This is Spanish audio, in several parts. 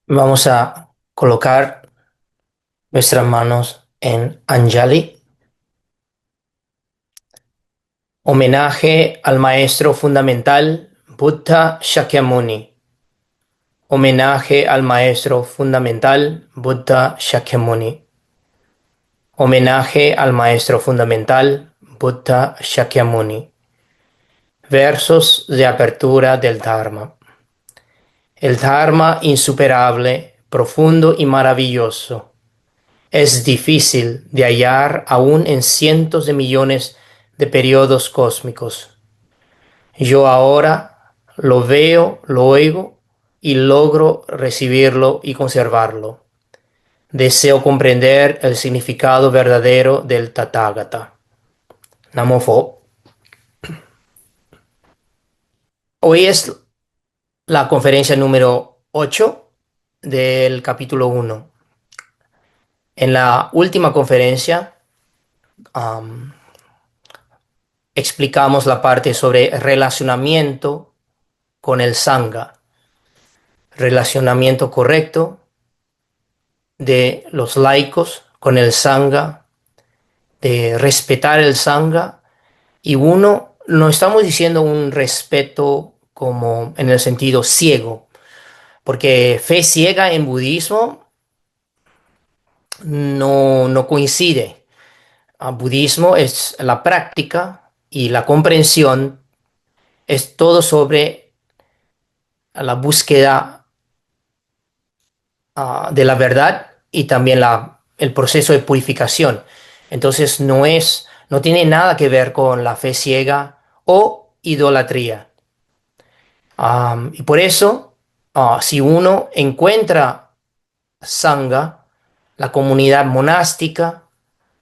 Vamos a colocar nuestras manos en Anjali, homenaje al maestro fundamental Buddha Shakyamuni. Homenaje al maestro fundamental Buddha Shakyamuni. Homenaje al maestro fundamental Buddha Shakyamuni. Versos de apertura del Dharma. El Dharma insuperable, profundo y maravilloso es difícil de hallar aún en cientos de millones de periodos cósmicos. Yo ahora lo veo, lo oigo y logro recibirlo y conservarlo. Deseo comprender el significado verdadero del Tathagata. Namo Pho. Hoy es la conferencia número 8 del capítulo 1. En la última conferencia, um, explicamos la parte sobre relacionamiento con el Sangha, relacionamiento correcto de los laicos con el Sangha, de respetar el Sangha, y uno, no estamos diciendo un respeto como en el sentido ciego, porque fe ciega en budismo no coincide. El budismo es la práctica y la comprensión, es todo sobre la búsqueda de la verdad y también el proceso de purificación. Entonces no tiene nada que ver con la fe ciega o idolatría. Y por eso, si uno encuentra Sangha, la comunidad monástica,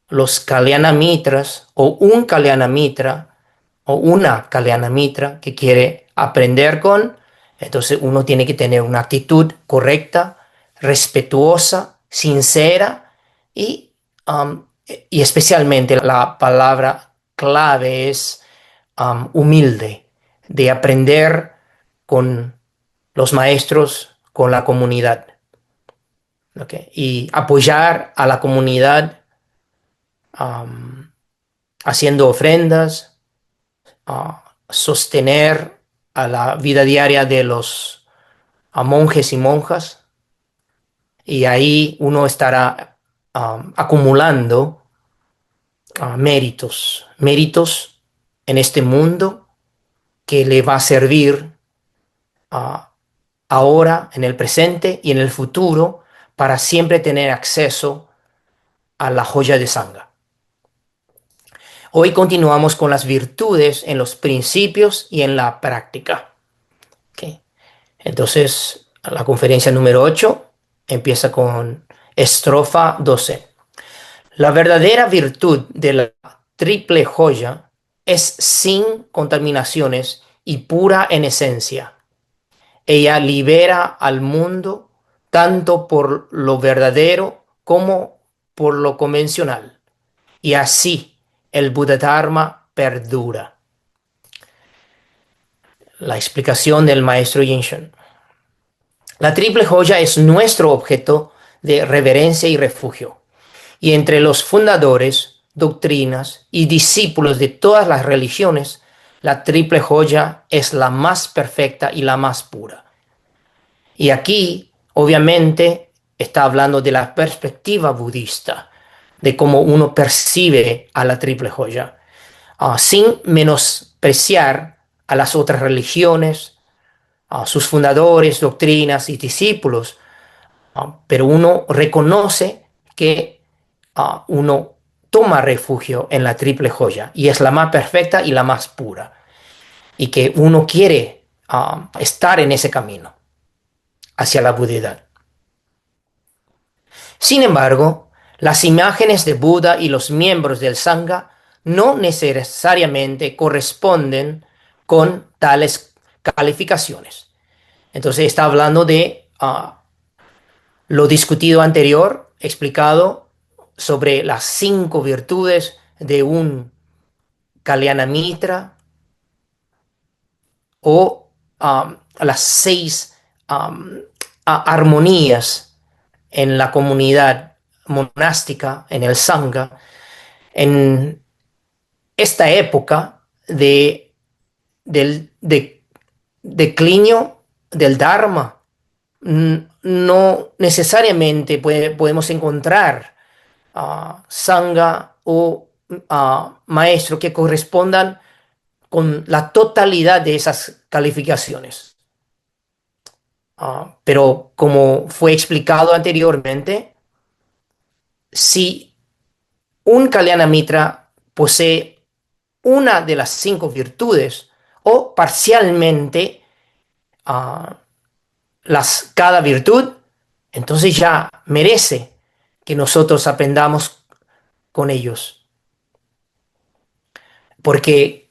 los Kalyana Mitras o un Kalyana Mitra o una Kalyana Mitra que quiere aprender con, entonces uno tiene que tener una actitud correcta, respetuosa, sincera y, y especialmente la palabra clave es humilde, de aprender con los maestros, con la comunidad. ¿Ok? Y apoyar a la comunidad um, haciendo ofrendas, sostener a la vida diaria de los monjes y monjas, y ahí uno estará acumulando méritos en este mundo que le va a servir uh, ahora, en el presente y en el futuro, para siempre tener acceso a la joya de Sangha. Hoy continuamos con las virtudes en los principios y en la práctica. ¿Okay? Entonces, la conferencia número 8 empieza con estrofa 12. La verdadera virtud de la triple joya es sin contaminaciones y pura en esencia. Ella libera al mundo tanto por lo verdadero como por lo convencional. Y así el Buddha Dharma perdura. La explicación del maestro Yinshen. La triple joya es nuestro objeto de reverencia y refugio. Y entre los fundadores, doctrinas y discípulos de todas las religiones, la triple joya es la más perfecta y la más pura. Y aquí, obviamente, está hablando de la perspectiva budista, de cómo uno percibe a la triple joya, sin menospreciar a las otras religiones, a sus fundadores, doctrinas y discípulos, pero uno reconoce que uno toma refugio en la triple joya y es la más perfecta y la más pura, y que uno quiere estar en ese camino hacia la budidad. Sin embargo, las imágenes de Buda y los miembros del Sangha no necesariamente corresponden con tales calificaciones. Entonces está hablando de Lo discutido anterior, explicado sobre las 5 virtudes de un Kalyana Mitra o las 6 um, armonías en la comunidad monástica, en el Sangha, en esta época de declinio del Dharma. No necesariamente podemos encontrar Sangha o maestro que correspondan con la totalidad de esas calificaciones. Pero como fue explicado anteriormente, si un Kalyana Mitra posee una de las 5 virtudes o parcialmente ah, cada virtud, entonces ya merece que nosotros aprendamos con ellos. Porque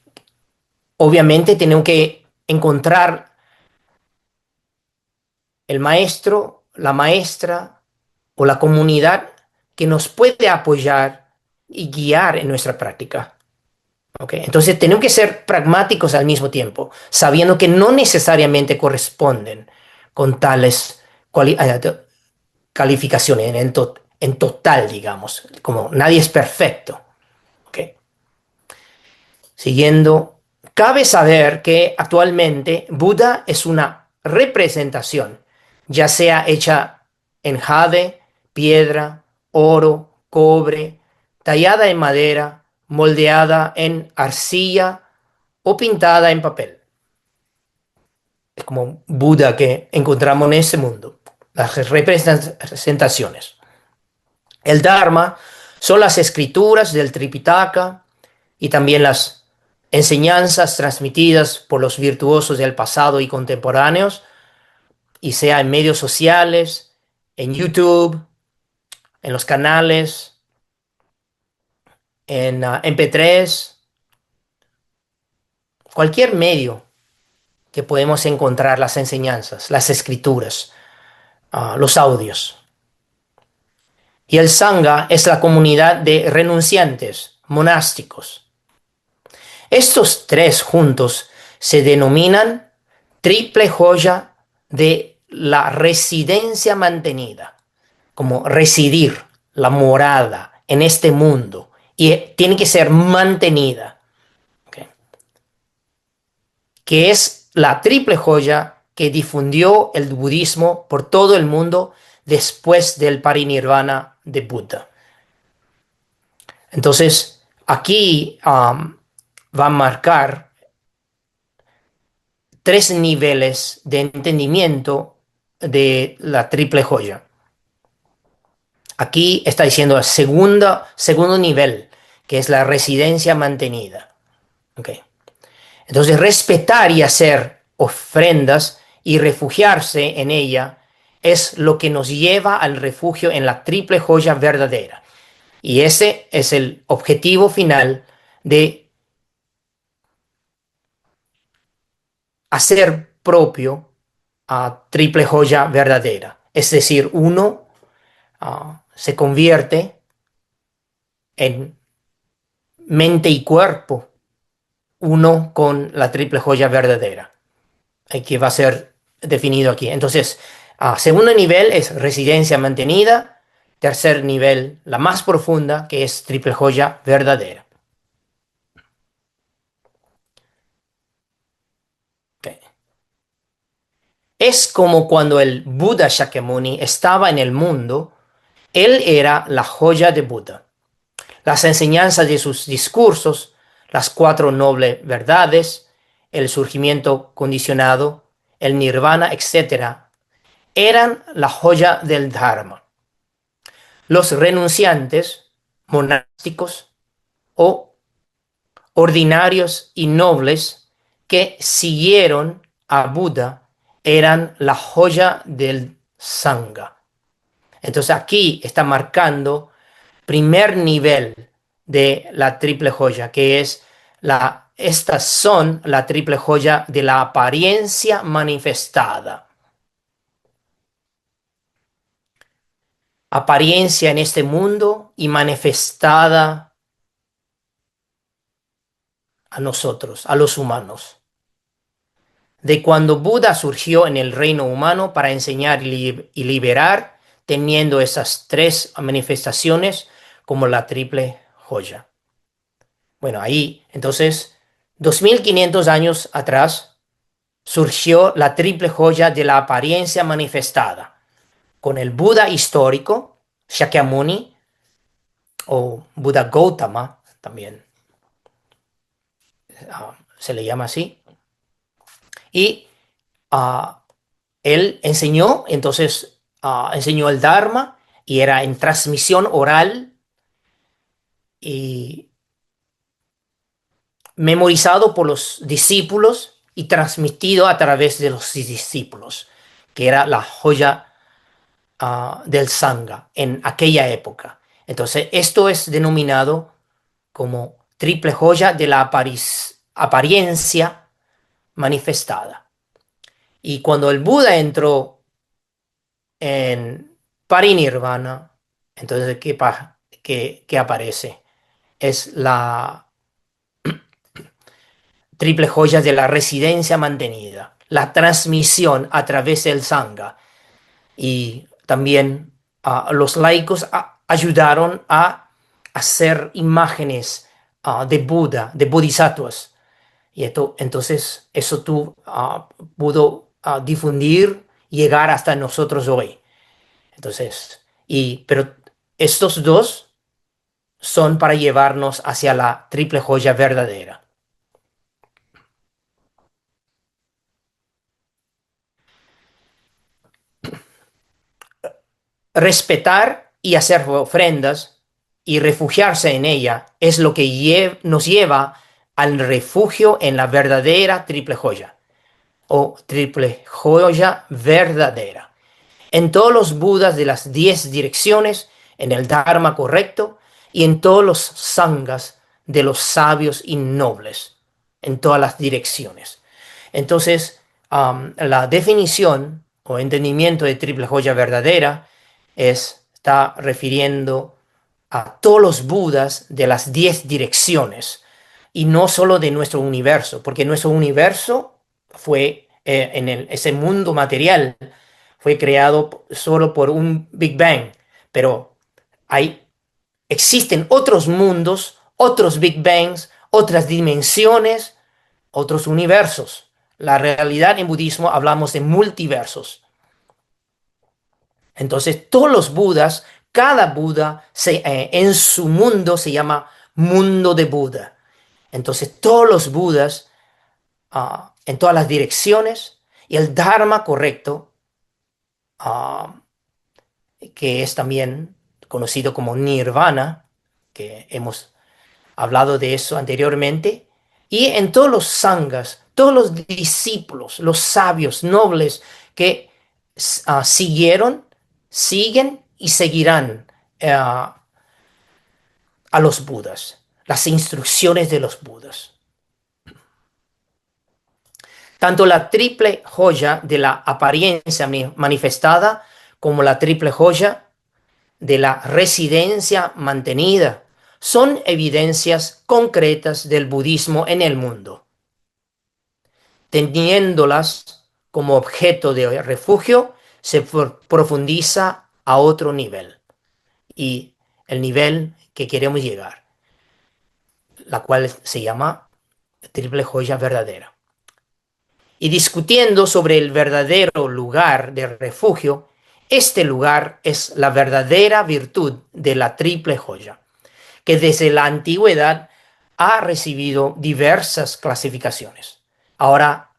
obviamente tenemos que encontrar el maestro, la maestra o la comunidad que nos puede apoyar y guiar en nuestra práctica. ¿Ok? Entonces tenemos que ser pragmáticos al mismo tiempo, sabiendo que no necesariamente corresponden con tales calificaciones en total, digamos, como nadie es perfecto. ¿Ok? Siguiendo, cabe saber que actualmente Buda es una representación, ya sea hecha en jade, piedra, oro, cobre, tallada en madera, moldeada en arcilla o pintada en papel. Es como Buda que encontramos en ese mundo, las representaciones. El Dharma son las escrituras del Tripitaka y también las enseñanzas transmitidas por los virtuosos del pasado y contemporáneos, y sea en medios sociales, en YouTube, en los canales, en MP3, cualquier medio que podemos encontrar las enseñanzas, las escrituras, los audios. Y el Sangha es la comunidad de renunciantes, monásticos. Estos tres juntos se denominan triple joya de la residencia mantenida, como residir, la morada en este mundo, y tiene que ser mantenida, ¿ok? Que es la triple joya que difundió el budismo por todo el mundo después del parinirvana de Buda. Entonces, aquí va a marcar 3 niveles de entendimiento de la triple joya. Aquí está diciendo el segundo nivel, que es la residencia mantenida. Okay. Entonces, respetar y hacer ofrendas y refugiarse en ella es lo que nos lleva al refugio en la triple joya verdadera. Y ese es el objetivo final de hacer propio a triple joya verdadera. Es decir, uno se convierte en mente y cuerpo, uno con la triple joya verdadera, que va a ser definido aquí. Entonces, segundo nivel es residencia mantenida. Tercer nivel, la más profunda, que es triple joya verdadera. Okay. Es como cuando el Buda Shakyamuni estaba en el mundo, él era la joya de Buda. Las enseñanzas de sus discursos, las 4 nobles verdades, el surgimiento condicionado, el nirvana, etc., eran la joya del Dharma. Los renunciantes, monásticos o ordinarios y nobles que siguieron a Buda eran la joya del Sangha. Entonces aquí está marcando primer nivel de la triple joya, que es estas son la triple joya de la apariencia manifestada. apariencia en este mundo y manifestada a nosotros, a los humanos. De cuando Buda surgió en el reino humano para enseñar y liberar, teniendo esas tres manifestaciones como la triple joya. Bueno, ahí, entonces, 2500 años atrás, surgió la triple joya de la apariencia manifestada, con el Buda histórico, Shakyamuni, o Buda Gautama, también se le llama así, y ah, él enseñó, entonces enseñó el Dharma y era en transmisión oral y memorizado por los discípulos y transmitido a través de los discípulos, que era la joya del Sangha en aquella época. Entonces, esto es denominado como triple joya de la apariencia manifestada. Y cuando el Buda entró en parinirvana, entonces, ¿qué aparece? Es la triple joya de la residencia mantenida, la transmisión a través del Sangha. Y también los laicos ayudaron a hacer imágenes de Buda, de bodhisattvas. Y entonces eso pudo difundir, llegar hasta nosotros hoy. Entonces, pero estos dos son para llevarnos hacia la triple joya verdadera. Respetar y hacer ofrendas y refugiarse en ella es lo que nos lleva al refugio en la verdadera triple joya o triple joya verdadera. En todos los Budas de las 10 direcciones, en el Dharma correcto y en todos los Sanghas de los sabios y nobles, en todas las direcciones. Entonces, la definición o entendimiento de triple joya verdadera está refiriendo a todos los Budas de las 10 direcciones y no solo de nuestro universo, porque nuestro universo fue ese mundo material fue creado solo por un Big Bang, pero hay, existen otros mundos, otros Big Bangs, otras dimensiones, otros universos. La realidad en budismo hablamos de multiversos. Entonces, todos los Budas, cada Buda en su mundo se llama mundo de Buda. Entonces, todos los Budas en todas las direcciones y el Dharma correcto, uh, que es también conocido como Nirvana, que hemos hablado de eso anteriormente, y en todos los sanghas, todos los discípulos, los sabios, nobles que siguieron, siguen y seguirán a los Budas, las instrucciones de los Budas. Tanto la triple joya de la apariencia manifestada como la triple joya de la residencia mantenida son evidencias concretas del budismo en el mundo. Teniéndolas como objeto de refugio, se profundiza a otro nivel y el nivel que queremos llegar, la cual se llama triple joya verdadera. Y discutiendo sobre el verdadero lugar de refugio, este lugar es la verdadera virtud de la triple joya, que desde la antigüedad ha recibido diversas clasificaciones. Ahora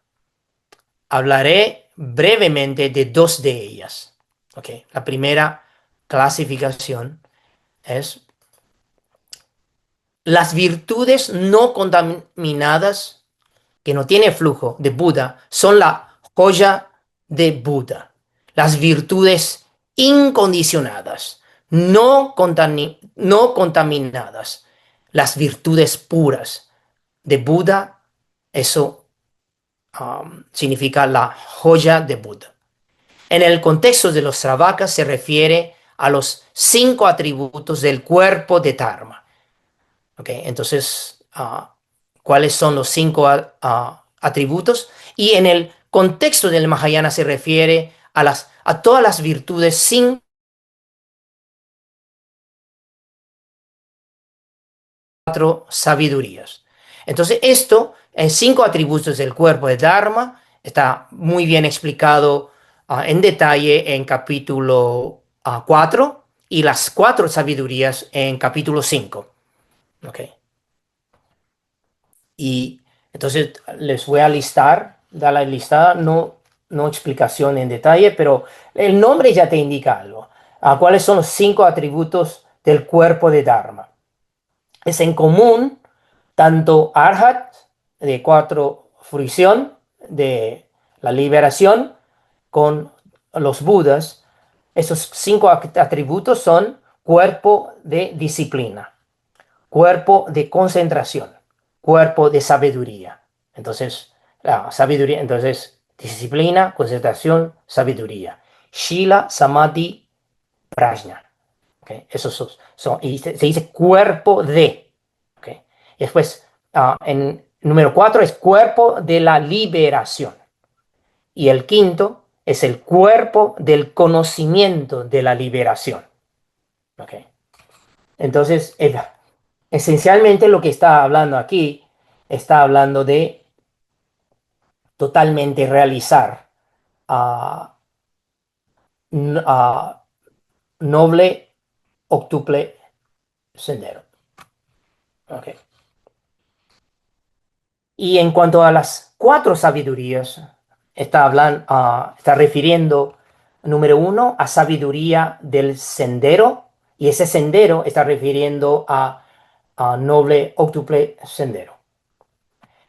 hablaré brevemente de dos de ellas. Okay. La primera clasificación es las virtudes no contaminadas que no tiene flujo de Buda son la joya de Buda. Las virtudes incondicionadas, no contaminadas, las virtudes puras de Buda, eso significa la joya de Buda. En el contexto de los Sravakas se refiere a los 5 atributos del cuerpo de Dharma. ¿Ok? Entonces, ¿cuáles son los 5 atributos? Y en el contexto del Mahayana se refiere a todas las virtudes sin cuatro sabidurías. Entonces, esto, en 5 atributos del cuerpo de Dharma, está muy bien explicado en detalle en capítulo 4 y las 4 sabidurías en capítulo 5. ¿Ok? Y entonces les voy a listar, dar la listada, no explicación en detalle, pero el nombre ya te indica algo. ¿Cuáles son los 5 atributos del cuerpo de Dharma? Es en común tanto Arhat, de 4 fruición, de la liberación, con los Budas. Esos 5 atributos son cuerpo de disciplina, cuerpo de concentración, cuerpo de sabiduría. Entonces, la sabiduría, entonces, disciplina, concentración, sabiduría. Shila, Samadhi, Prajna. ¿Ok? Esos y se dice cuerpo de. ¿Ok? Y después, en número 4 es cuerpo de la liberación. Y el quinto es el cuerpo del conocimiento de la liberación. ¿Ok? Entonces, esencialmente lo que está hablando aquí, está hablando de totalmente realizar a noble octuple sendero. Okay. Y en cuanto a las 4 sabidurías, está refiriendo, número 1, a sabiduría del sendero, y ese sendero está refiriendo a noble octuple sendero.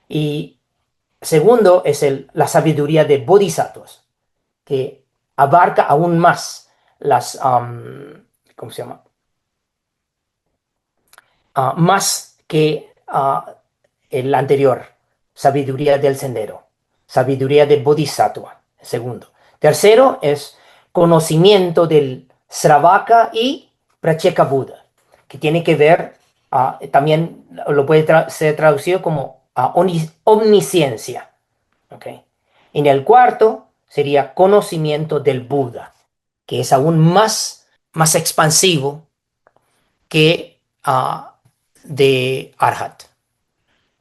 Y segundo es la sabiduría de bodhisattvas, que abarca aún más ¿cómo se llama? Más que el anterior, sabiduría del sendero, sabiduría de bodhisattva, segundo. Tercero es conocimiento del Sravaka y Pratyeka Buddha, que tiene que ver, también lo puede ser traducido como omnisciencia. ¿Ok? En el cuarto sería conocimiento del Buda, que es aún más expansivo que de Arhat.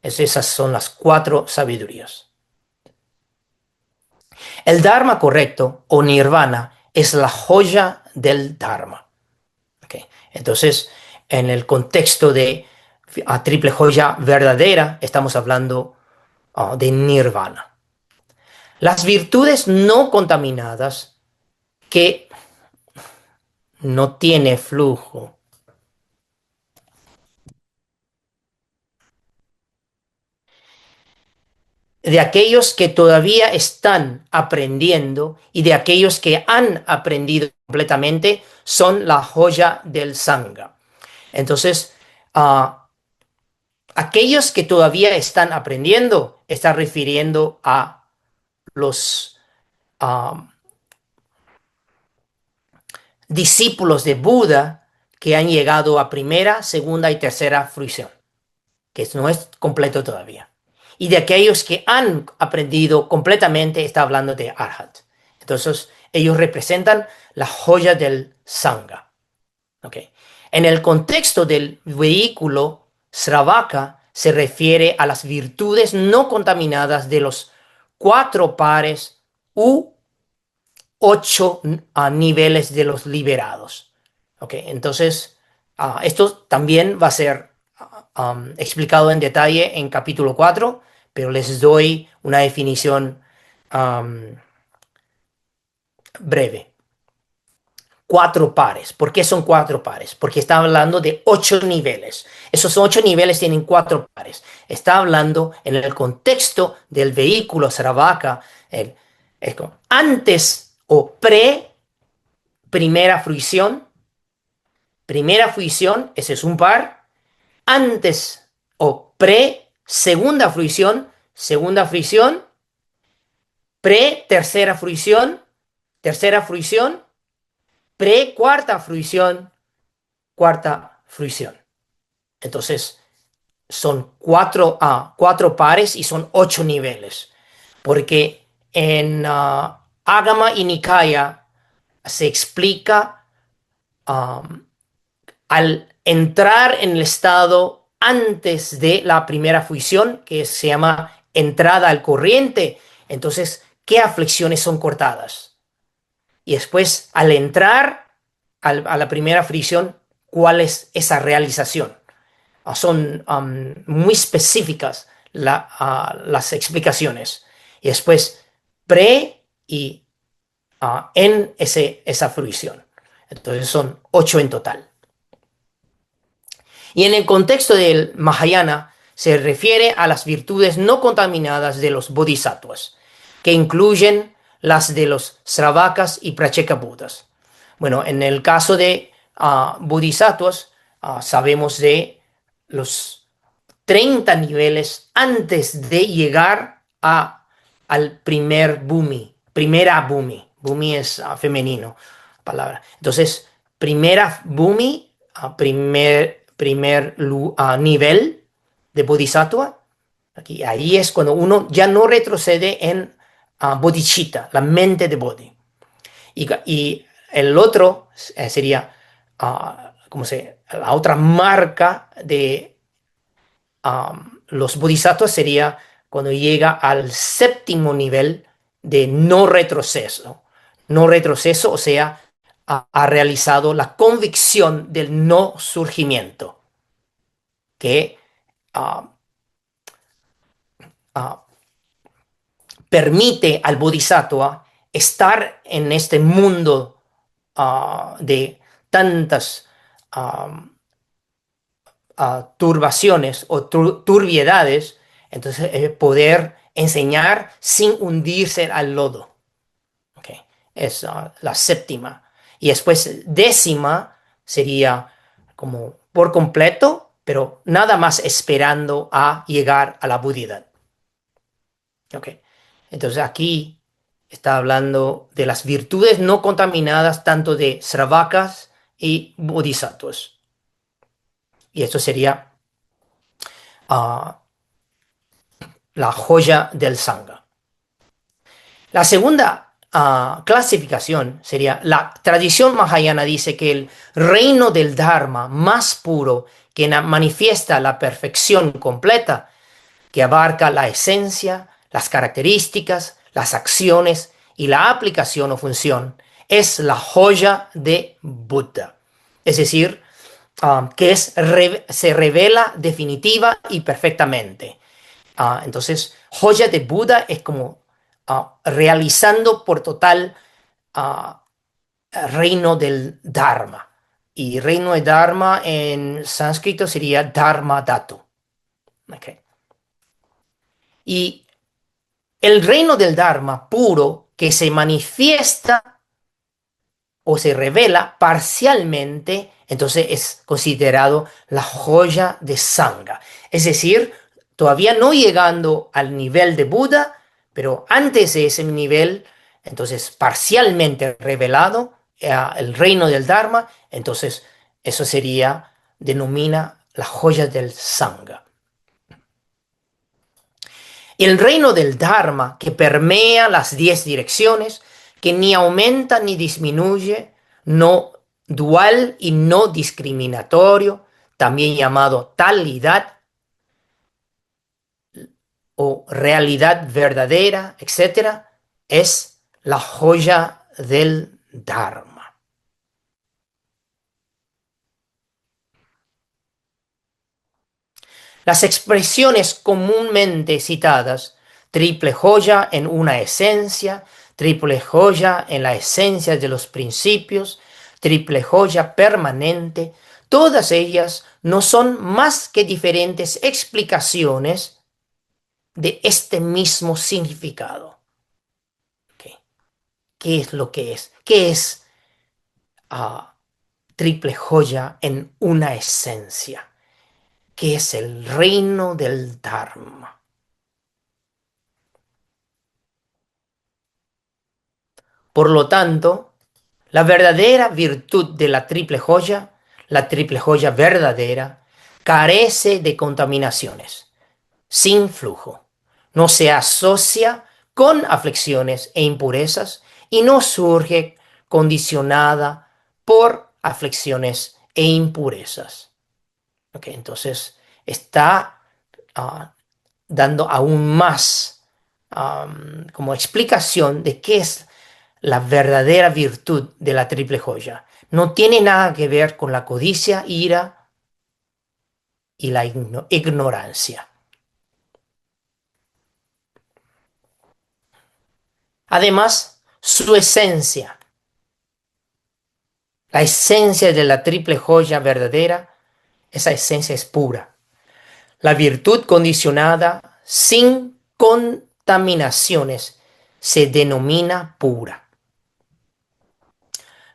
Esas son las 4 sabidurías. El Dharma correcto o Nirvana es la joya del Dharma. ¿Ok? Entonces, en el contexto de triple joya verdadera, estamos hablando de Nirvana. Las virtudes no contaminadas que no tiene flujo, de aquellos que todavía están aprendiendo y de aquellos que han aprendido completamente, son la joya del Sangha. Entonces, aquellos que todavía están aprendiendo, está refiriendo a los ah, discípulos de Buda que han llegado a primera, segunda y tercera fruición, que no es completo todavía. Y de aquellos que han aprendido completamente, está hablando de Arhat. Entonces, ellos representan la joya del Sangha. ¿Okay? En el contexto del vehículo, Sravaka se refiere a las virtudes no contaminadas de los 4 pares u 8 niveles de los liberados. ¿Okay? Entonces, esto también va a ser explicado en detalle en capítulo 4, pero les doy una definición um, breve. 4 pares. ¿Por qué son 4 pares? Porque está hablando de 8 niveles. Esos 8 niveles tienen 4 pares. Está hablando en el contexto del vehículo Sravaka, antes o primera fruición. Primera fruición, ese es un par. Antes o segunda fruición, tercera fruición, Pre-cuarta fruición, cuarta fruición. Entonces, son cuatro pares y son 8 niveles. Porque en Ágama y Nicaya se explica al entrar en el estado antes de la primera fusión, que se llama entrada al corriente, entonces, ¿qué aflicciones son cortadas? Y después, al entrar a la primera fricción, ¿cuál es esa realización? Son muy específicas las explicaciones. Y después, pre y en esa fruición. Entonces, son 8 en total. Y en el contexto del Mahayana se refiere a las virtudes no contaminadas de los bodhisattvas, que incluyen las de los Sravakas y Pratyeka-buddhas. Bueno, en el caso de bodhisattvas, sabemos de los 30 niveles antes de llegar al primer bhumi, primera bhumi. Bhumi es femenino, palabra. Entonces, primera bhumi, nivel de bodhisattva. Aquí, ahí es cuando uno ya no retrocede en bodhicitta, la mente de bodhi. Y el otro sería, ¿cómo la otra marca de los bodhisattvas sería cuando llega al séptimo nivel de no retroceso. No retroceso, o sea, ha realizado la convicción del no surgimiento, que ah, ah, permite al bodhisattva estar en este mundo de tantas ah, turbaciones o turbiedades, entonces poder enseñar sin hundirse al lodo. ¿Ok? Es la séptima. Y después décima sería como por completo, pero nada más esperando a llegar a la budidad. ¿Ok? Entonces aquí está hablando de las virtudes no contaminadas tanto de sravakas y bodhisattvas. Y esto sería ah, la joya del Sangha. La segunda clasificación sería, la tradición mahayana dice que el reino del Dharma más puro, que manifiesta la perfección completa, que abarca la esencia, las características, las acciones y la aplicación o función, es la joya de Buda. Es decir, se revela definitiva y perfectamente. Entonces, joya de Buda es como realizando por total ah, reino del Dharma. Y reino de Dharma en sánscrito sería Dharma Dhatu. ¿Ok? Y el reino del Dharma puro que se manifiesta o se revela parcialmente, entonces es considerado la joya de Sangha. Es decir, todavía no llegando al nivel de Buda, pero antes de ese nivel, entonces parcialmente revelado el reino del Dharma, entonces eso sería, denomina la joya del Sangha. El reino del Dharma que permea las 10 direcciones, que ni aumenta ni disminuye, no dual y no discriminatorio, también llamado talidad o realidad verdadera, etcétera, es la joya del Dharma. Las expresiones comúnmente citadas, triple joya en una esencia, triple joya en la esencia de los principios, triple joya permanente, todas ellas no son más que diferentes explicaciones de este mismo significado. ¿Ok? ¿Qué es lo que es? ¿Qué es triple joya en una esencia? ¿Qué es el reino del Dharma? Por lo tanto, La verdadera virtud de la triple joya verdadera, carece de contaminaciones, sin flujo. No se asocia con aflicciones e impurezas y no surge condicionada por aflicciones e impurezas. Ok, entonces está ah, dando aún más como explicación de qué es la verdadera virtud de la triple joya. No tiene nada que ver con la codicia, ira y la ignorancia. Además, su esencia, la esencia de la triple joya verdadera, esa esencia es pura. La virtud condicionada sin contaminaciones se denomina pura.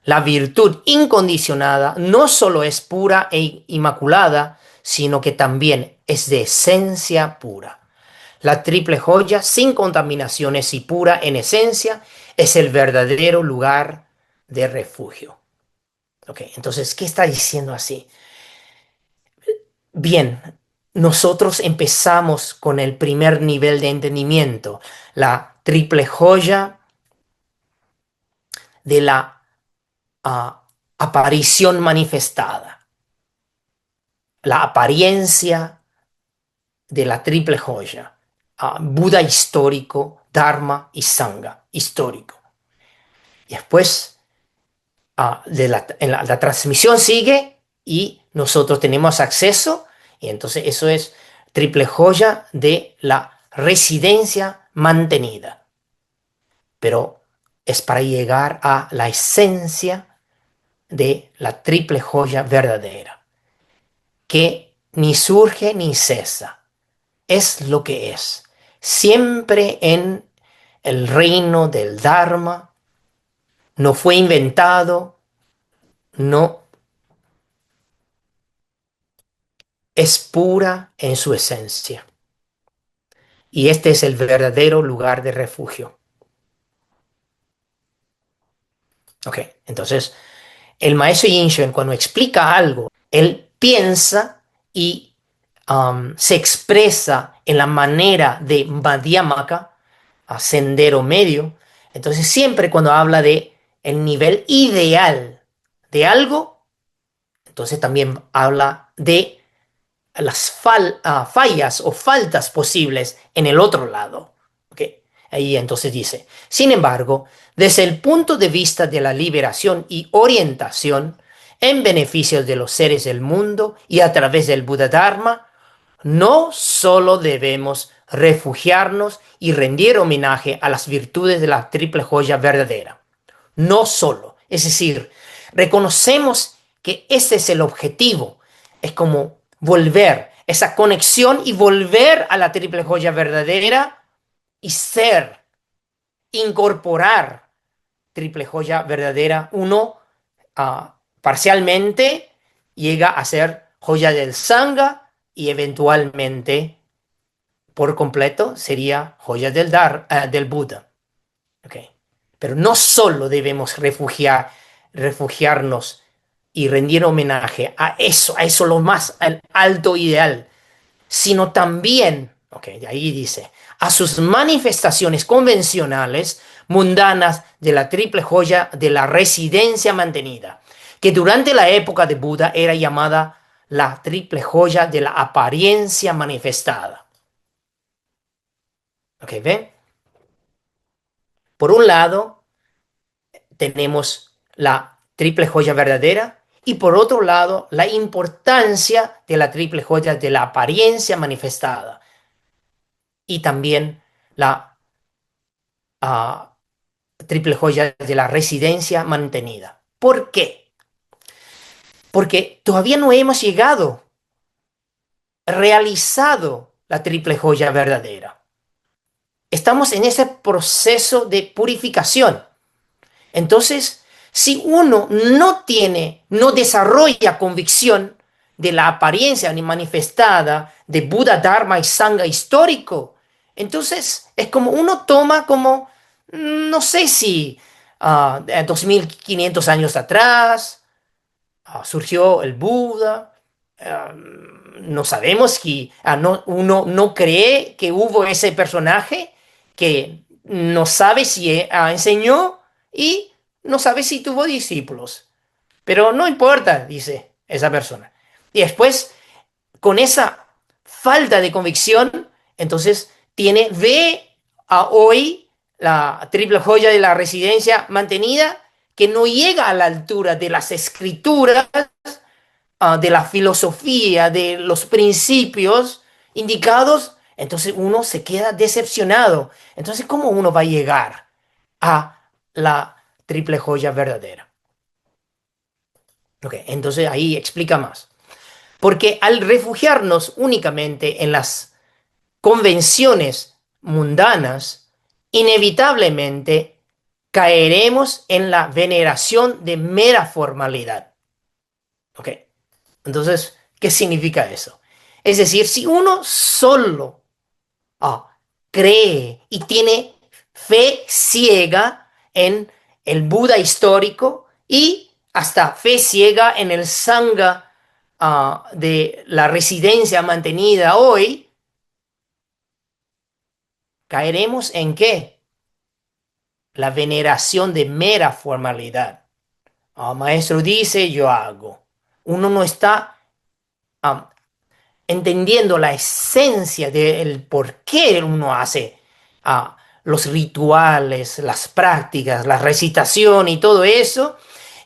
La virtud incondicionada no solo es pura e inmaculada, sino que también es de esencia pura. La triple joya, sin contaminaciones y pura en esencia, es el verdadero lugar de refugio. Ok, entonces, ¿qué está diciendo así? Bien, nosotros empezamos con el primer nivel de entendimiento, la triple joya de la aparición manifestada, la apariencia de la triple joya, Buda histórico, Dharma y Sangha histórico. Y después la transmisión sigue y nosotros tenemos acceso, y entonces eso es triple joya de la residencia mantenida. Pero es para llegar a la esencia de la triple joya verdadera, que ni surge ni cesa, es lo que es, siempre en el reino del Dharma, no fue inventado, no es pura en su esencia. Y este es el verdadero lugar de refugio. Ok, entonces el maestro Yin Shen, cuando explica algo, él piensa y se expresa en la manera de Madhyamaka, a sendero medio. Entonces siempre cuando habla de el nivel ideal de algo, entonces también habla de las fallas o faltas posibles en el otro lado. ¿Ok? Ahí entonces dice, sin embargo, desde el punto de vista de la liberación y orientación en beneficio de los seres del mundo y a través del Buda Dharma, no solo debemos refugiarnos y rendir homenaje a las virtudes de la triple joya verdadera, no solo, es decir, reconocemos que ese es el objetivo, es como volver, esa conexión y volver a la triple joya verdadera y ser, incorporar triple joya verdadera. Uno parcialmente llega a ser joya del Sangha y eventualmente por completo sería joya del Buda. Okay. Pero no solo debemos refugiarnos y rendir homenaje a eso lo más al alto ideal, sino también, okay, de ahí dice, a sus manifestaciones convencionales, mundanas de la triple joya de la residencia mantenida, que durante la época de Buda era llamada la triple joya de la apariencia manifestada. ¿Ok? ¿Ven? Por un lado, tenemos la triple joya verdadera y por otro lado, la importancia de la triple joya de la apariencia manifestada y también la uh, triple joya de la residencia mantenida. ¿Por qué? Porque todavía no hemos llegado, realizado la triple joya verdadera. Estamos en ese proceso de purificación. Entonces, si uno no desarrolla convicción de la apariencia ni manifestada de Buda, Dharma y Sangha histórico, entonces es como uno toma como, no sé si 2500 años atrás, surgió el Buda. No sabemos que uno no cree que hubo ese personaje que no sabe si enseñó y no sabe si tuvo discípulos. Pero no importa, dice esa persona. Y después, con esa falta de convicción, entonces ve a hoy la triple joya de la residencia mantenida que no llega a la altura de las escrituras, de la filosofía, de los principios indicados, entonces uno se queda decepcionado. Entonces, ¿cómo uno va a llegar a la triple joya verdadera? Ok, entonces ahí explica más. Porque al refugiarnos únicamente en las convenciones mundanas, inevitablemente caeremos en la veneración de mera formalidad. Ok, entonces, ¿qué significa eso? Es decir, si uno solo ah, cree y tiene fe ciega en el Buda histórico y hasta fe ciega en el Sangha de la residencia mantenida hoy, caeremos en qué? La veneración de mera formalidad. Maestro dice, yo hago. Uno no está ah, entendiendo la esencia del por qué uno hace los rituales, las prácticas, la recitación y todo eso,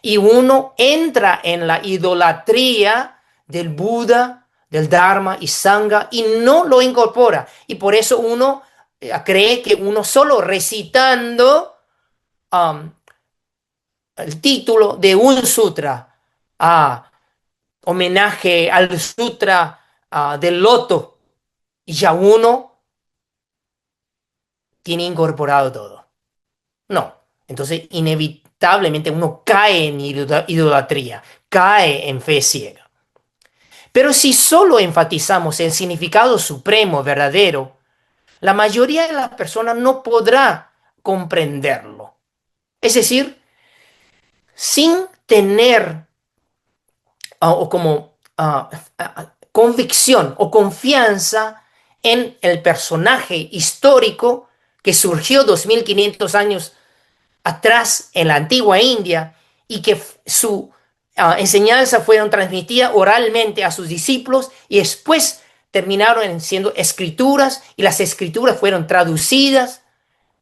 y uno entra en la idolatría del Buda, del Dharma y Sangha y no lo incorpora. Y por eso uno cree que uno solo recitando um, el título de un sutra, ah, homenaje al sutra del loto, y ya uno tiene incorporado todo. No. Entonces, inevitablemente uno cae en idolatría, cae en fe ciega. Pero si solo enfatizamos el significado supremo, verdadero, la mayoría de las personas no podrá comprenderlo. Es decir, sin tener o como convicción o confianza en el personaje histórico que surgió 2500 años atrás en la antigua India y que su enseñanza fueron transmitidas oralmente a sus discípulos y después terminaron siendo escrituras y las escrituras fueron traducidas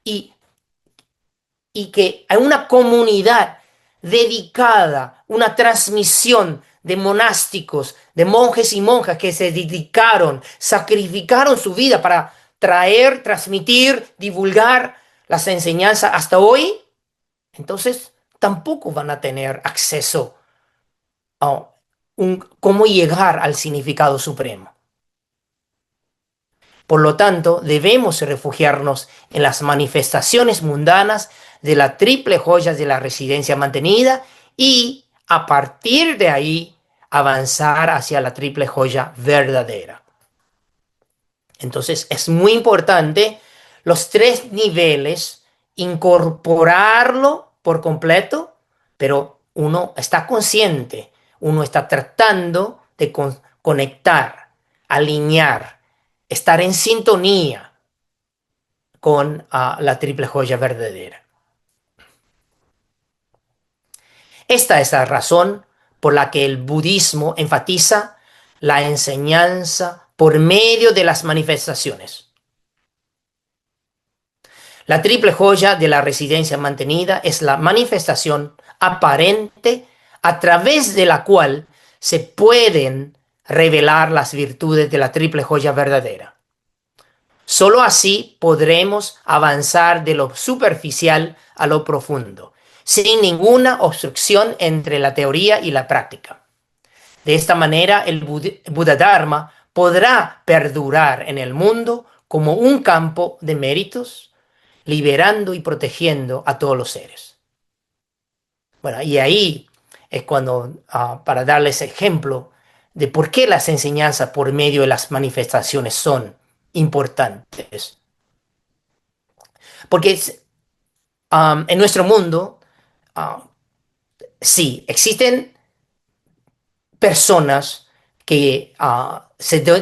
y que hay una comunidad dedicada, una transmisión de monásticos, de monjes y monjas que se dedicaron, sacrificaron su vida para traer, transmitir, divulgar las enseñanzas hasta hoy, entonces tampoco van a tener acceso a cómo llegar al significado supremo. Por lo tanto, debemos refugiarnos en las manifestaciones mundanas de la triple joya de la residencia mantenida y a partir de ahí avanzar hacia la triple joya verdadera. Entonces es muy importante los tres niveles, incorporarlo por completo, pero uno está consciente, uno está tratando de conectar, alinear, estar en sintonía con la triple joya verdadera. Esta es la razón por la que el budismo enfatiza la enseñanza por medio de las manifestaciones. La triple joya de la residencia mantenida es la manifestación aparente a través de la cual se pueden revelar las virtudes de la triple joya verdadera. Solo así podremos avanzar de lo superficial a lo profundo, sin ninguna obstrucción entre la teoría y la práctica. De esta manera, el Buddha Dharma podrá perdurar en el mundo como un campo de méritos, liberando y protegiendo a todos los seres. Bueno, y ahí es cuando, para darles ejemplo de por qué las enseñanzas por medio de las manifestaciones son importantes. Porque en nuestro mundo Ah, sí, existen personas que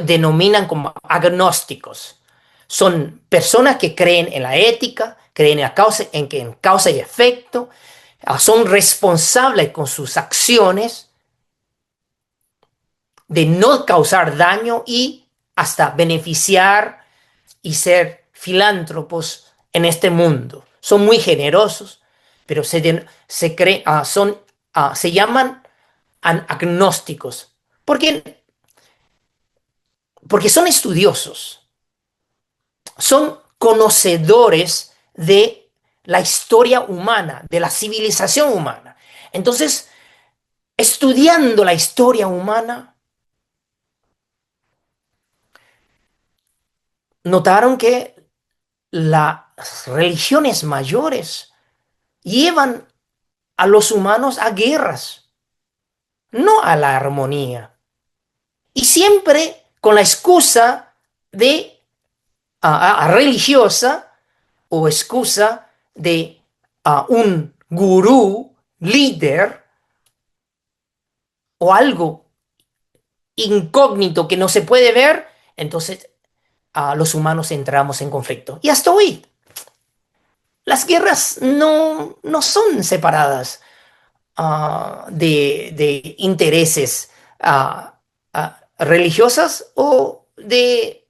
denominan como agnósticos. Son personas que creen en la ética, creen en la causa, en causa y efecto, son responsables con sus acciones de no causar daño y hasta beneficiar y ser filántropos en este mundo. Son muy generosos, pero se llaman agnósticos. Porque porque son estudiosos, son conocedores de la historia humana, de la civilización humana. Entonces, estudiando la historia humana, notaron que las religiones mayores llevan a los humanos a guerras, no a la armonía. Y siempre con la excusa de religiosa o excusa de un gurú, líder o algo incógnito que no se puede ver, entonces los humanos entramos en conflicto. Y hasta hoy, las guerras no son separadas de intereses religiosas o de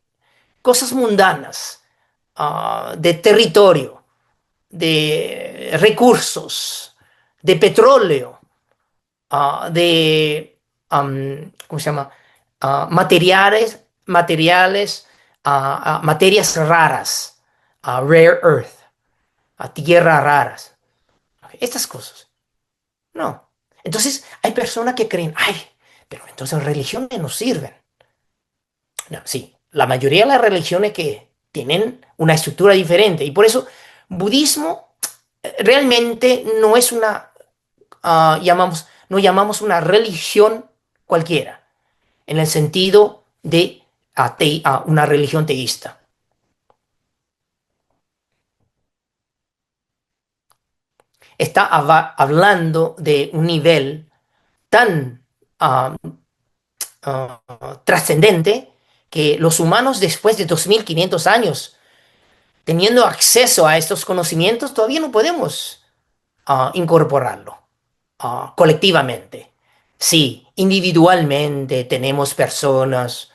cosas mundanas, de territorio, de recursos, de petróleo, ¿cómo se llama? Materias raras, rare earth, tierras raras, estas cosas. No. Entonces, hay personas que creen, ay, pero entonces religiones no sirven. No, sí, la mayoría de las religiones que tienen una estructura diferente y por eso budismo realmente no es no llamamos una religión cualquiera, en el sentido de una religión teísta. Está hablando de un nivel tan ah, trascendente que los humanos después de 2500 años, teniendo acceso a estos conocimientos, todavía no podemos incorporarlo colectivamente. Sí, individualmente tenemos personas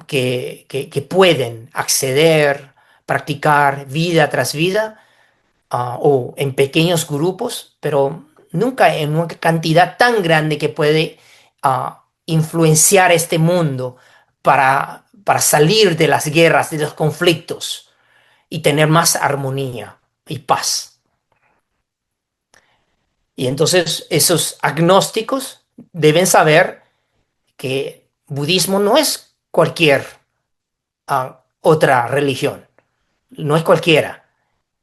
que pueden acceder, practicar vida tras vida, o en pequeños grupos, pero nunca en una cantidad tan grande que puede influenciar este mundo para salir de las guerras, de los conflictos y tener más armonía y paz. Y entonces esos agnósticos deben saber que budismo no es cualquier otra religión, no es cualquiera,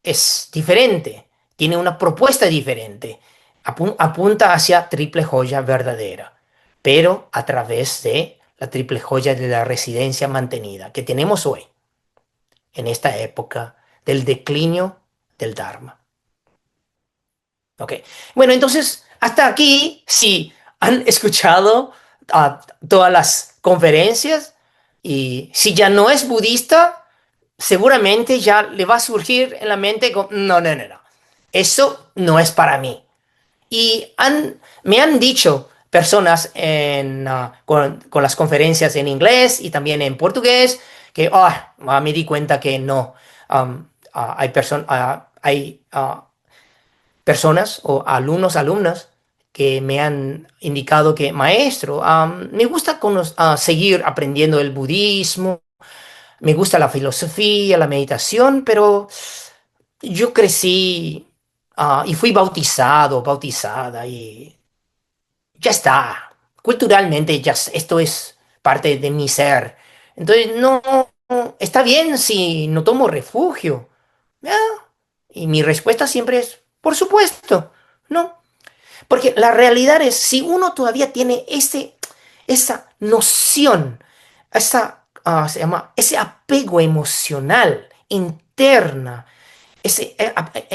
es diferente, tiene una propuesta diferente, apunta hacia triple joya verdadera, pero a través de la triple joya de la residencia mantenida que tenemos hoy, en esta época del declinio del Dharma. Ok, bueno, entonces hasta aquí, si han escuchado todas las conferencias y si ya no es budista, seguramente ya le va a surgir en la mente, no, no, no, no, eso no es para mí. Y me han dicho personas con las conferencias en inglés y también en portugués que me di cuenta que no. Hay personas o alumnas que me han indicado que, maestro, me gusta seguir aprendiendo el budismo, me gusta la filosofía, la meditación, pero yo crecí y fui bautizada y ya está. Culturalmente esto es parte de mi ser. Entonces, no, está bien si no tomo refugio. Ah, Y mi respuesta siempre es, por supuesto, no. Porque la realidad es, si uno todavía tiene esa noción, ese apego emocional interna,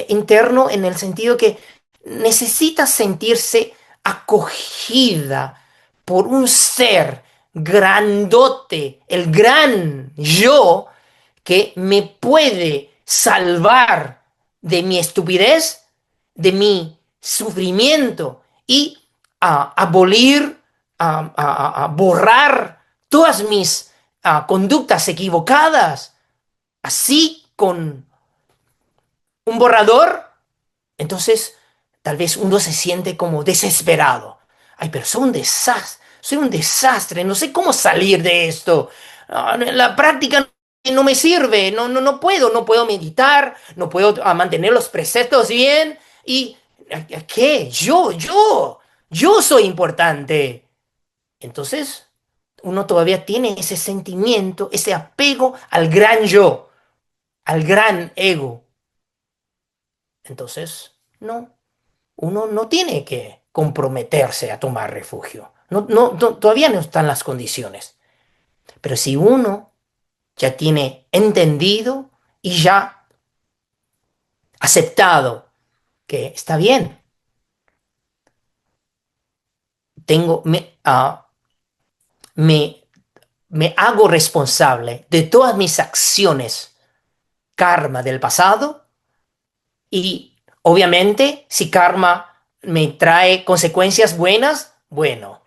interno en el sentido que necesita sentirse acogida por un ser grandote, el gran yo, que me puede salvar de mi estupidez, de mi sufrimiento y abolir, a borrar todas mis conductas equivocadas, así con un borrador. Entonces, tal vez uno se siente como desesperado. Ay, pero soy un desastre, no sé cómo salir de esto. La práctica no me sirve, no puedo meditar, no puedo mantener los preceptos bien. ¿Y qué? Yo soy importante. Entonces, uno todavía tiene ese sentimiento, ese apego al gran yo, al gran ego. Entonces, no. Uno no tiene que comprometerse a tomar refugio. Todavía no están las condiciones. Pero si uno ya tiene entendido y ya aceptado que está bien, tengo, me, me hago responsable de todas mis acciones, karma del pasado, y obviamente si karma me trae consecuencias buenas, bueno,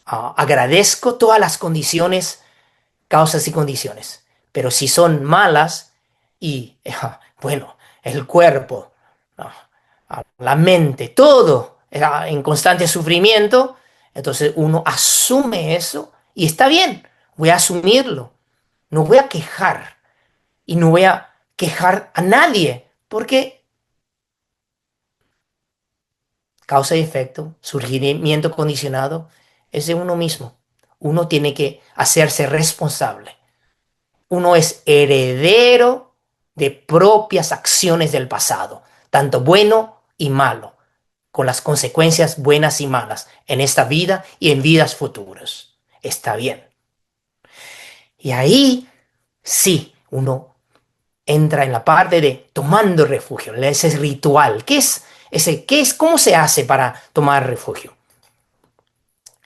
agradezco todas las condiciones, causas y condiciones. Pero si son malas y, bueno, el cuerpo, la mente, todo en constante sufrimiento, entonces uno asume eso y está bien, voy a asumirlo. No voy a quejar y no voy a quejar a nadie porque causa y efecto, surgimiento condicionado, es de uno mismo. Uno tiene que hacerse responsable. Uno es heredero de propias acciones del pasado, tanto bueno y malo, con las consecuencias buenas y malas en esta vida y en vidas futuras. Está bien. Y ahí sí, uno entra en la parte de tomando refugio, ese ritual. ¿Qué es ese? ¿Qué es? ¿Cómo se hace para tomar refugio?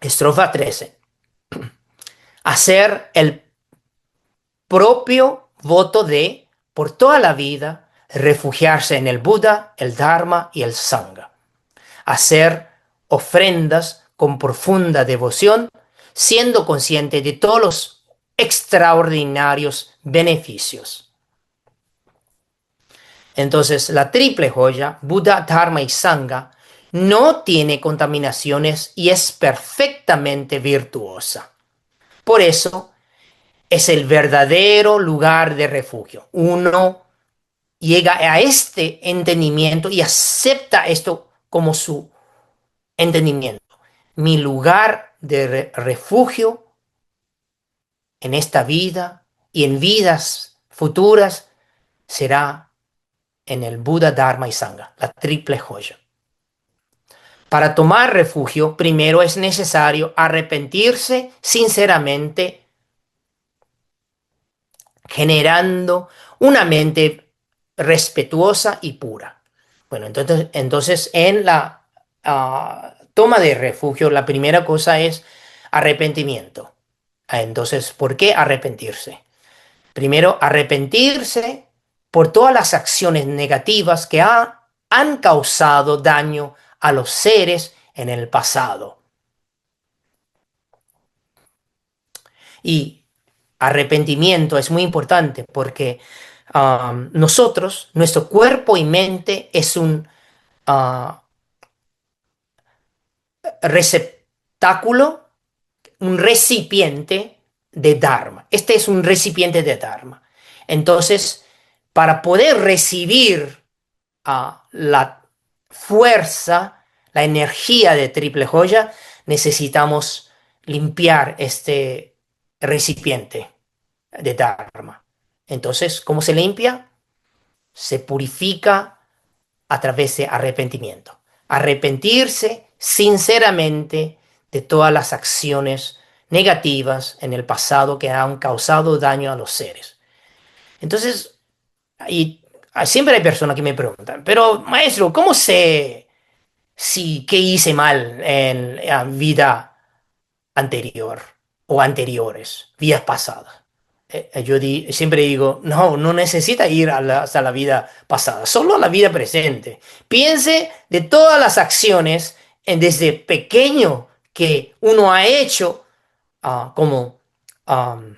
Estrofa 13. Hacer el propio voto de, por toda la vida, refugiarse en el Buda, el Dharma y el Sangha. Hacer ofrendas con profunda devoción, siendo consciente de todos los extraordinarios beneficios. Entonces, la triple joya, Buda, Dharma y Sangha, no tiene contaminaciones y es perfectamente virtuosa. Por eso, es el verdadero lugar de refugio. Uno llega a este entendimiento y acepta esto como su entendimiento. Mi lugar de refugio en esta vida y en vidas futuras será en el Buda, Dharma y Sangha, la triple joya. Para tomar refugio, primero es necesario arrepentirse sinceramente, generando una mente respetuosa y pura. Bueno, entonces en la toma de refugio, la primera cosa es arrepentimiento. Entonces, ¿por qué arrepentirse? Primero, arrepentirse por todas las acciones negativas que han causado daño a los seres en el pasado. Y arrepentimiento es muy importante porque nosotros, nuestro cuerpo y mente es un uh, receptáculo, un recipiente de Dharma. Este es un recipiente de Dharma. Entonces, para poder recibir la fuerza, la energía de triple joya, necesitamos limpiar este recipiente de Dharma. Entonces, ¿cómo se limpia? Se purifica a través de arrepentimiento. Arrepentirse sinceramente de todas las acciones negativas en el pasado que han causado daño a los seres. Entonces, y siempre hay personas que me preguntan, pero maestro, ¿cómo sé? si qué hice mal en la vida anterior o anteriores, vidas pasadas. Siempre digo, no, no necesita ir hasta la vida pasada, solo a la vida presente. Piense de todas las acciones desde pequeño que uno ha hecho, como am,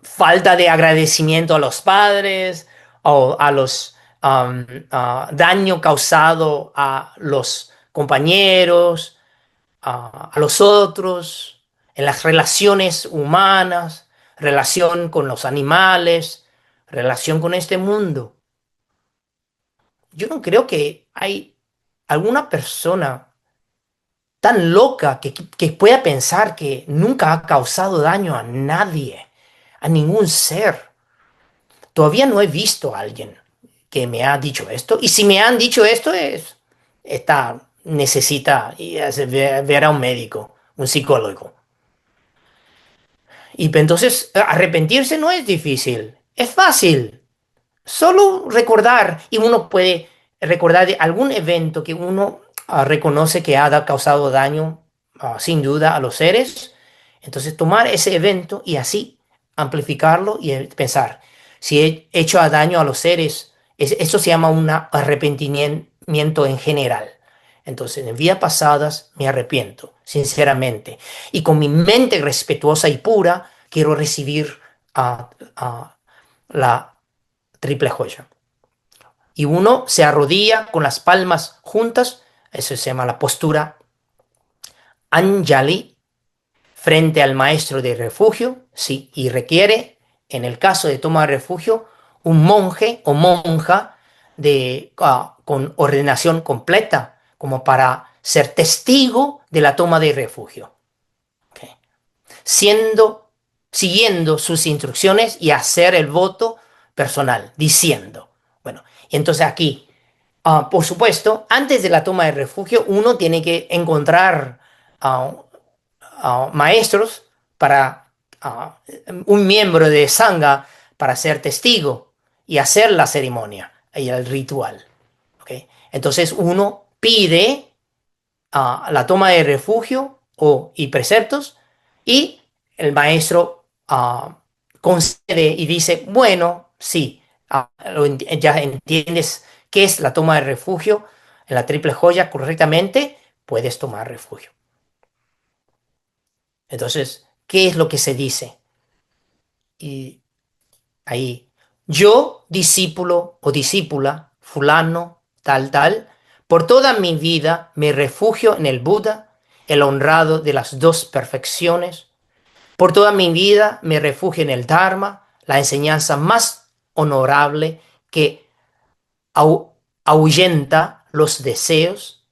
falta de agradecimiento a los padres o a los daño causado a los compañeros, a los otros, en las relaciones humanas, relación con los animales, relación con este mundo. Yo no creo que hay alguna persona tan loca que pueda pensar que nunca ha causado daño a nadie, a ningún ser. Todavía no he visto a alguien que me ha dicho esto. Y si me han dicho esto, necesita ver a un médico, un psicólogo. Y entonces arrepentirse no es difícil, es fácil. Solo recordar, y uno puede recordar de algún evento que uno reconoce que causado daño, sin duda, a los seres. Entonces tomar ese evento y así amplificarlo y pensar, si he hecho daño a los seres, eso se llama un arrepentimiento en general. Entonces, en vidas pasadas me arrepiento, sinceramente. Y con mi mente respetuosa y pura, quiero recibir la triple joya. Y uno se arrodilla con las palmas juntas, eso se llama la postura Anjali, frente al maestro de refugio, sí, y requiere, en el caso de toma de refugio, un monje o monja con ordenación completa, como para ser testigo de la toma de refugio, ¿ok? Siendo, siguiendo sus instrucciones y hacer el voto personal, diciendo, bueno, y entonces aquí, por supuesto, antes de la toma de refugio, uno tiene que encontrar ah, maestros para un miembro de Sangha para ser testigo y hacer la ceremonia y el ritual. ¿Ok? Entonces uno pide la toma de refugio y preceptos y el maestro concede y dice, bueno, sí, ya entiendes qué es la toma de refugio en la triple joya correctamente, puedes tomar refugio. Entonces, ¿qué es lo que se dice? Y ahí, yo, discípulo o discípula, fulano, tal, tal, por toda mi vida me refugio en el Buda, el honrado de las dos perfecciones. Por toda mi vida me refugio en el Dharma, la enseñanza más honorable que ahu- ahuyenta los deseos.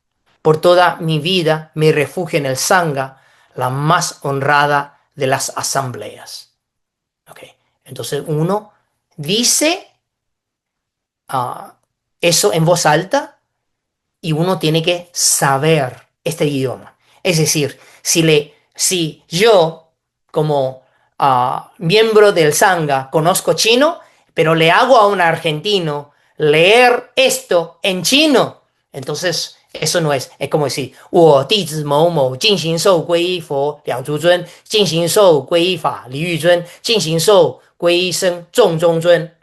Por toda mi vida me refugio en el Sangha, la más honrada de las asambleas. ¿Ok? Entonces uno dice ah, eso en voz alta y uno tiene que saber este idioma. Es decir, si yo como miembro del Sangha conozco chino, pero le hago a un argentino leer esto en chino, entonces eso no es como decir, 我弟子某某进行受皈依佛两足尊，进行受皈依法李玉尊，进行受皈依僧众中尊。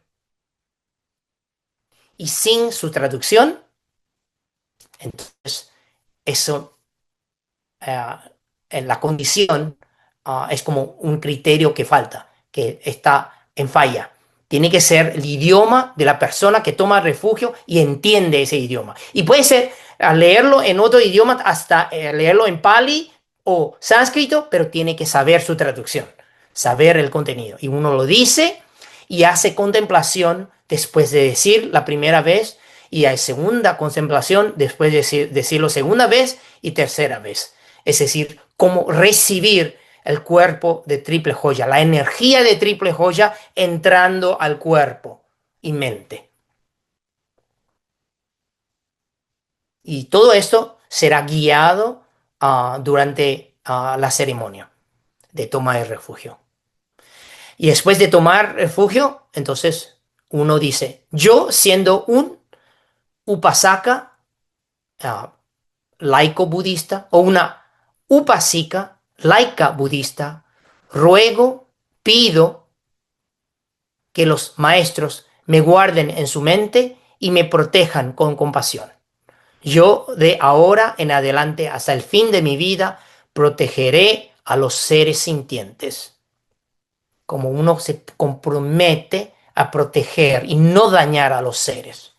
Y sin su traducción, entonces eso eh, en la condición es como un criterio que falta, que está en falla. Tiene que ser el idioma de la persona que toma refugio y entiende ese idioma. Y puede ser leerlo en otro idioma, hasta leerlo en Pali o sánscrito, pero tiene que saber su traducción, saber el contenido. Y uno lo dice y hace contemplación después de decir la primera vez y hay segunda contemplación después de decirlo segunda vez y tercera vez. Es decir, cómo recibir el cuerpo de triple joya, la energía de triple joya entrando al cuerpo y mente. Y todo esto será guiado durante la ceremonia de toma de refugio. Y después de tomar refugio, entonces uno dice, yo siendo un upasaka ah, laico budista o una upasika laica budista, ruego, pido que los maestros me guarden en su mente y me protejan con compasión. Yo de ahora en adelante hasta el fin de mi vida protegeré a los seres sintientes, como uno se compromete a proteger y no dañar a los seres.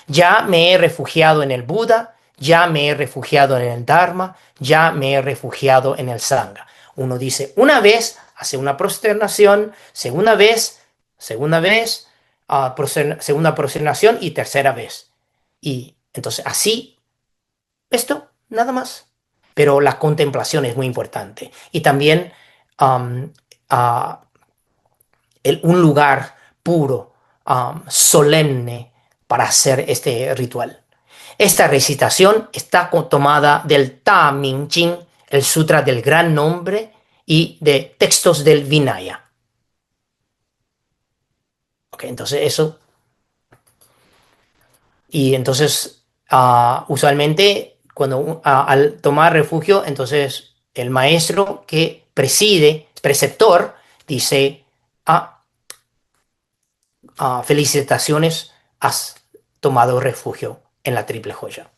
Ya me he refugiado en el Buda, ya me he refugiado en el Dharma, ya me he refugiado en el Sangha. Uno dice una vez, hace una prosternación, segunda vez, segunda prosternación y tercera vez. Y entonces así, esto, nada más. Pero la contemplación es muy importante. Y también um, ah, un lugar puro, solemne para hacer este ritual. Esta recitación está tomada del Ta Ming Ching, el Sutra del Gran Nombre, y de textos del Vinaya. Ok, entonces eso. Y entonces, usualmente, cuando al tomar refugio, entonces el maestro que preside, preceptor, dice, ah, felicitaciones, has tomado refugio en la triple joya.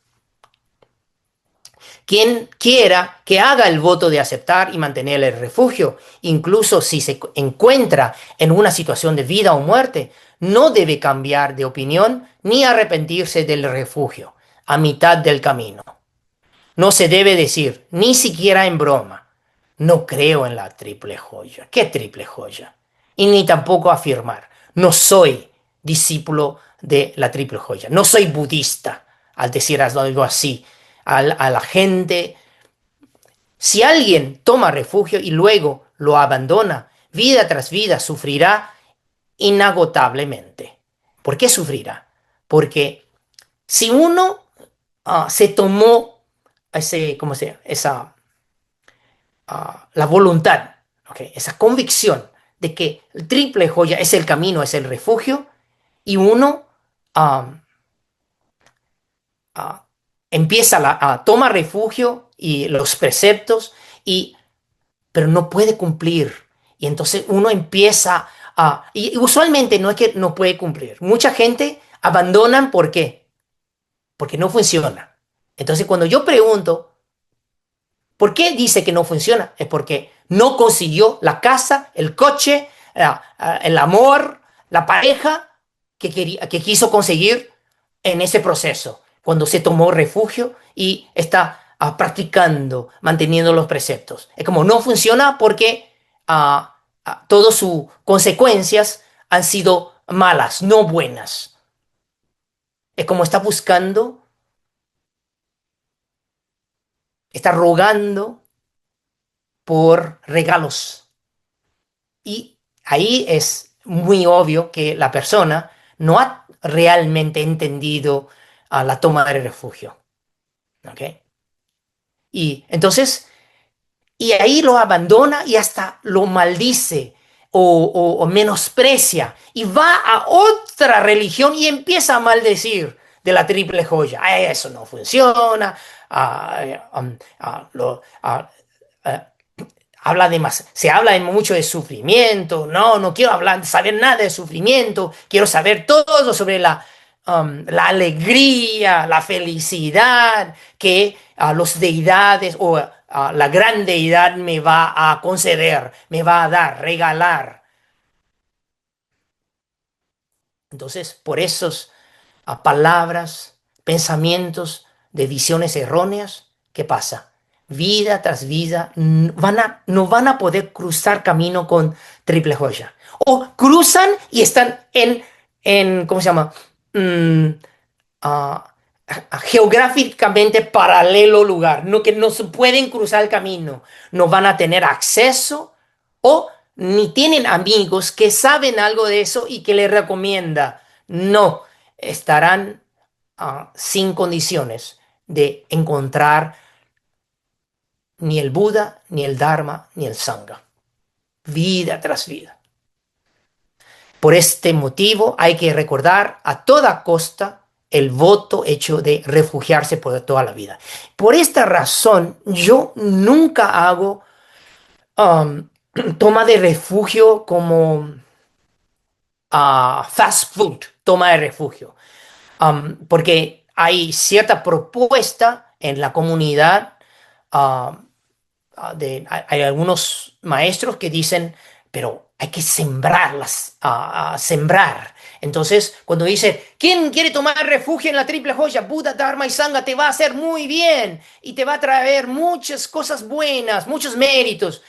Quien quiera que haga el voto de aceptar y mantener el refugio, incluso si se encuentra en una situación de vida o muerte, no debe cambiar de opinión ni arrepentirse del refugio a mitad del camino. No se debe decir, ni siquiera en broma, no creo en la triple joya. ¿Qué triple joya? Y ni tampoco afirmar, no soy discípulo de la triple joya, no soy budista, al decir algo así a la gente. Si alguien toma refugio y luego lo abandona, vida tras vida sufrirá inagotablemente. ¿Por qué sufrirá? Porque si uno se tomó ¿cómo se llama? La voluntad, ¿ok? Esa convicción de que el triple joya es el camino, es el refugio, y uno ah, ah, empieza a tomar refugio y los preceptos, pero no puede cumplir. Y entonces uno empieza y usualmente no es que no puede cumplir. Mucha gente abandonan, ¿por qué? Porque no funciona. Entonces cuando yo pregunto, ¿por qué dice que no funciona? Es porque no consiguió la casa, el coche, el amor, la pareja que quiso conseguir en ese proceso, cuando se tomó refugio y está practicando, manteniendo los preceptos. Es como no funciona porque todas sus consecuencias han sido malas, no buenas. Es como está buscando, está rogando por regalos. Y ahí es muy obvio que la persona no ha realmente entendido la toma de refugio. ¿Ok? Y entonces, y ahí lo abandona y hasta lo maldice o menosprecia y va a otra religión y empieza a maldecir de la triple joya. Eso no funciona. Ah, habla de más, se habla mucho de sufrimiento. No, no quiero saber nada de sufrimiento. Quiero saber todo sobre la alegría, la felicidad que los deidades o la gran deidad me va a conceder, me va a dar, regalar. Entonces, por esos palabras, pensamientos de visiones erróneas, ¿qué pasa? Vida tras vida no van a poder cruzar camino con triple joya. O cruzan y están ¿cómo se llama? Mm, ah, Geográficamente paralelo lugar, no que no se pueden cruzar el camino, no van a tener acceso o ni tienen amigos que saben algo de eso y que les recomienda. No, estarán sin condiciones de encontrar ni el Buda, ni el Dharma, ni el Sangha, vida tras vida. Por este motivo hay que recordar a toda costa el voto hecho de refugiarse por toda la vida. Por esta razón, yo nunca hago um, toma de refugio como fast food, toma de refugio. Porque hay cierta propuesta en la comunidad. um, hay algunos maestros que dicen, pero hay que sembrarlas, sembrar. Entonces, cuando dice, ¿quién quiere tomar refugio en la triple joya? Buda, Dharma y Sangha te va a hacer muy bien y te va a traer muchas cosas buenas, muchos méritos.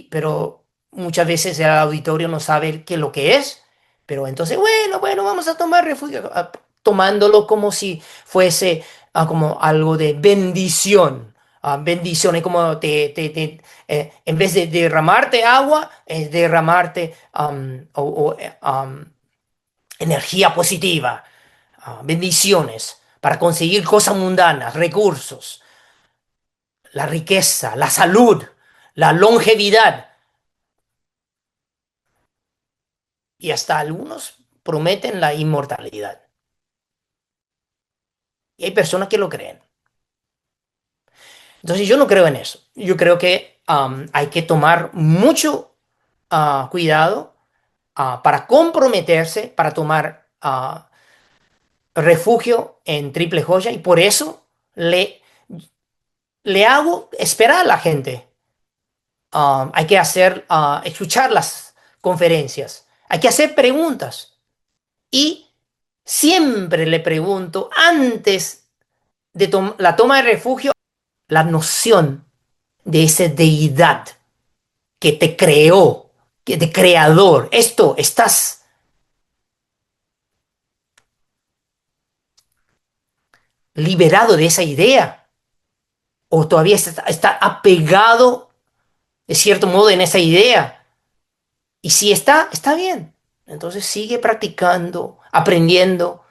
Pero muchas veces el auditorio no sabe qué es lo que es. Pero entonces, bueno, vamos a tomar refugio, tomándolo como si fuese como algo de bendición. Bendición es como en vez de derramarte agua, es derramarte energía positiva, bendiciones para conseguir cosas mundanas, recursos, la riqueza, la salud, la longevidad. Y hasta algunos prometen la inmortalidad. Y hay personas que lo creen. Entonces yo no creo en eso. Yo creo que hay que tomar mucho cuidado para comprometerse, para tomar refugio en Triple Joya. Y por eso le, le hago esperar a la gente. Hay que escuchar las conferencias. Hay que hacer preguntas. Y siempre le pregunto antes de la toma de refugio, la noción de esa deidad que te creó, que de creador. Esto, ¿estás liberado de esa idea? ¿O todavía está apegado, de cierto modo, en esa idea? Y si está bien. Entonces sigue practicando, aprendiendo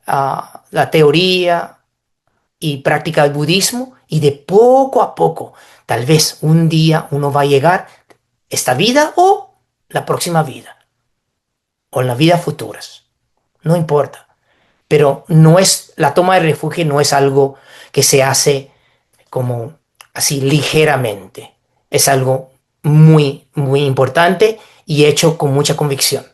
la teoría y práctica el budismo y de poco a poco, tal vez un día uno va a llegar esta vida o la próxima vida o en las vidas futuras. No importa. Pero no es, la toma de refugio no es algo que se hace como así ligeramente. Es algo muy importante y hecho con mucha convicción.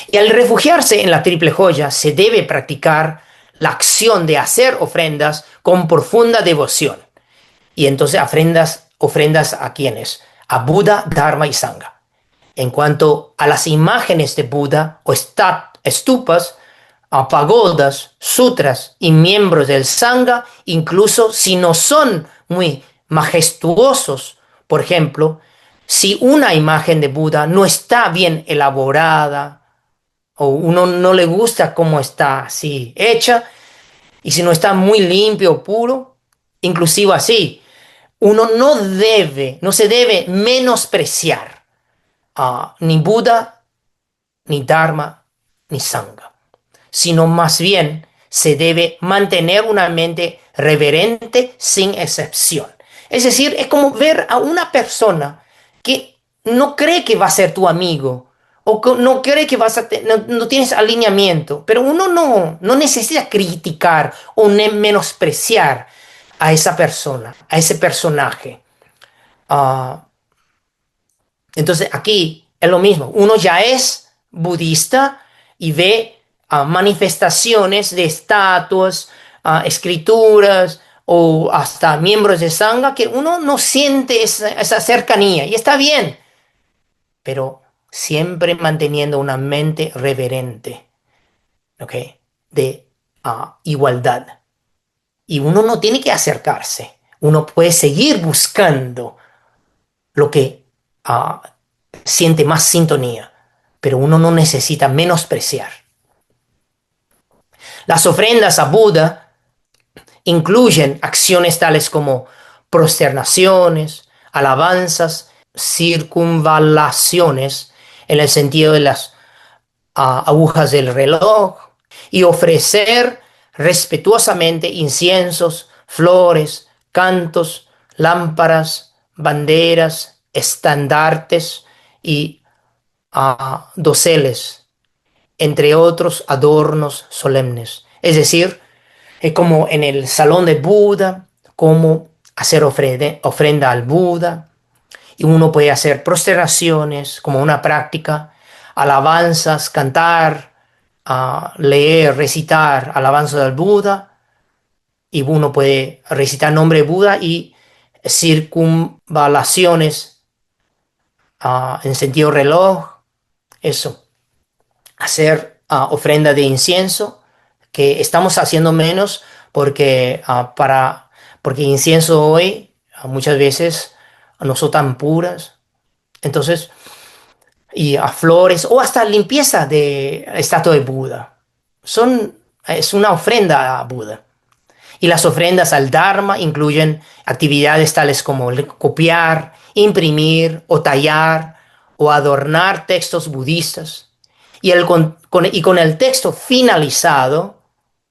Y al refugiarse en la triple joya se debe practicar la acción de hacer ofrendas con profunda devoción. Y entonces ofrendas a quienes? A Buda, Dharma y Sangha. En cuanto a las imágenes de Buda o estupas, a pagodas, sutras y miembros del Sangha, incluso si no son muy majestuosos, por ejemplo, si una imagen de Buda no está bien elaborada o uno no le gusta cómo está así hecha, y si no está muy limpio o puro, inclusive así, uno no se debe menospreciar a ni Buda, ni Dharma, ni Sangha, sino más bien se debe mantener una mente reverente sin excepción. Es decir, es como ver a una persona que no cree que va a ser tu amigo o que no cree que no tienes alineamiento, pero uno no necesita criticar o menospreciar a esa persona, a ese personaje. Ah, entonces aquí es lo mismo. Uno ya es budista y ve manifestaciones de estatuas, escrituras o hasta miembros de Sangha que uno no siente esa cercanía y está bien, pero siempre manteniendo una mente reverente, ¿ok? De igualdad. Y uno no tiene que acercarse, uno puede seguir buscando lo que ah, siente más sintonía, pero uno no necesita menospreciar. Las ofrendas a Buda incluyen acciones tales como prosternaciones, alabanzas, circunvalaciones, en el sentido de las agujas del reloj, y ofrecer respetuosamente inciensos, flores, cantos, lámparas, banderas, estandartes y doseles entre otros adornos solemnes. Es decir, es como en el salón de Buda, como hacer ofrenda al Buda, y uno puede hacer prosternaciones como una práctica, alabanzas, cantar, leer, recitar alabanzas al Buda, y uno puede recitar nombre de Buda y circunvalaciones en sentido reloj, eso, hacer ofrenda de incienso, que estamos haciendo menos porque, porque incienso hoy muchas veces no son tan puras. Entonces, y a flores o hasta limpieza de estatua de Buda. Es una ofrenda a Buda. Y las ofrendas al Dharma incluyen actividades tales como copiar, imprimir o tallar o adornar textos budistas. Y con el texto finalizado,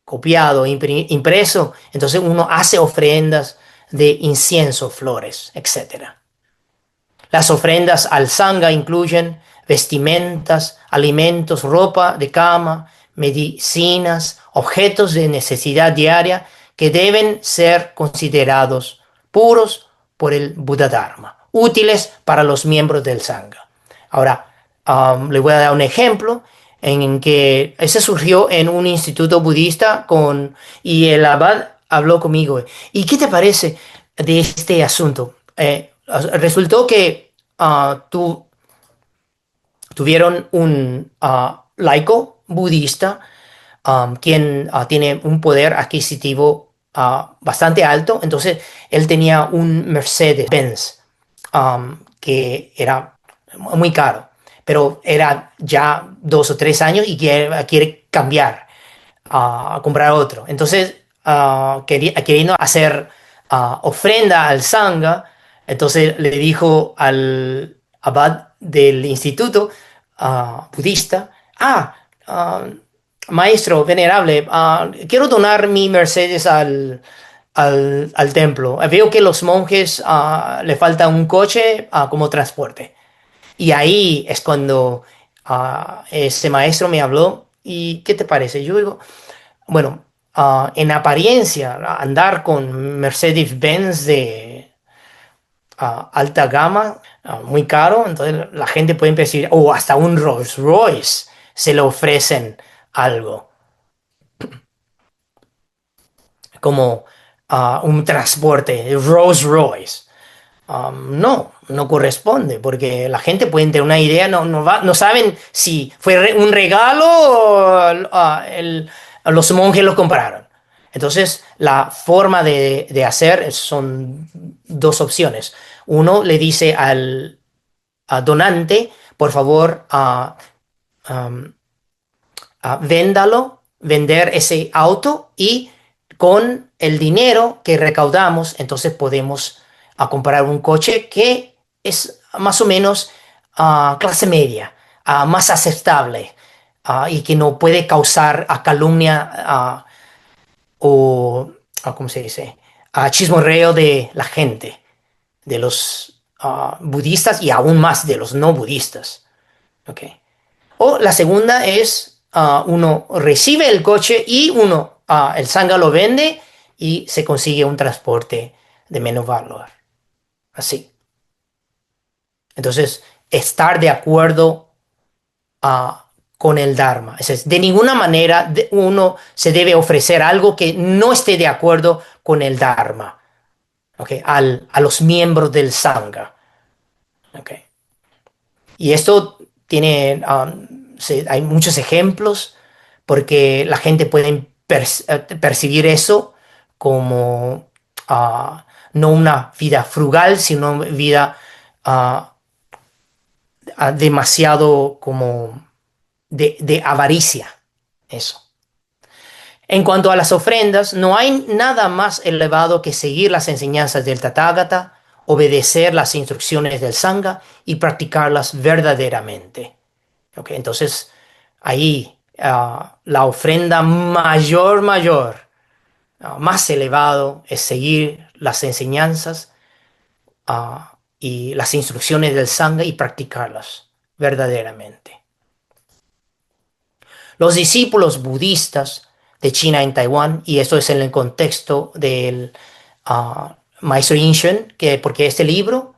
copiado, impreso, entonces uno hace ofrendas de incienso, flores, etcétera. Las ofrendas al Sangha incluyen vestimentas, alimentos, ropa de cama, medicinas, objetos de necesidad diaria que deben ser considerados puros por el Buddha Dharma, útiles para los miembros del Sangha. Ahora, le voy a dar un ejemplo en que ese surgió en un instituto budista y el abad habló conmigo. ¿Y qué te parece de este asunto? Resultó que tuvieron un laico budista quien tiene un poder adquisitivo bastante alto. Entonces, él tenía un Mercedes-Benz que era muy caro, pero era ya 2 o 3 años y quiere cambiar a comprar otro. Entonces, queriendo hacer ofrenda al Sangha, entonces le dijo al abad del instituto budista, ah, maestro venerable, quiero donar mi Mercedes al templo. Veo que los monjes le falta un coche como transporte. Y ahí es cuando ese maestro me habló. ¿Y qué te parece? Yo digo, bueno, en apariencia, andar con Mercedes-Benz de alta gama, muy caro, entonces la gente puede decir, o hasta un Rolls Royce se le ofrecen algo, como un transporte, Rolls Royce. No corresponde, porque la gente puede tener una idea, no saben si fue un regalo o los monjes lo compraron. Entonces, la forma de hacer son dos opciones. Uno le dice al donante, por favor, vender ese auto y con el dinero que recaudamos, entonces podemos comprar un coche que es más o menos clase media, más aceptable y que no puede causar calumnia o, ¿cómo se dice? Chismorreo de la gente, de los budistas y aún más de los no budistas. ¿Ok? O la segunda es uno recibe el coche y el Sangha lo vende y se consigue un transporte de menos valor. Así. Entonces, estar de acuerdo con el Dharma. Es decir, de ninguna manera uno se debe ofrecer algo que no esté de acuerdo con el Dharma, ¿ok? A los miembros del Sangha. ¿Ok? Y esto tiene, hay muchos ejemplos porque la gente puede percibir eso como no una vida frugal, sino una vida ah, demasiado como de avaricia. Eso. En cuanto a las ofrendas, no hay nada más elevado que seguir las enseñanzas del Tathagata, obedecer las instrucciones del Sangha y practicarlas verdaderamente. ¿Ok? Entonces, ahí la ofrenda mayor, más elevado es seguir las enseñanzas y las instrucciones del Sangha y practicarlas verdaderamente. Los discípulos budistas de China en Taiwán, y esto es en el contexto del maestro Yin Shun, que porque este libro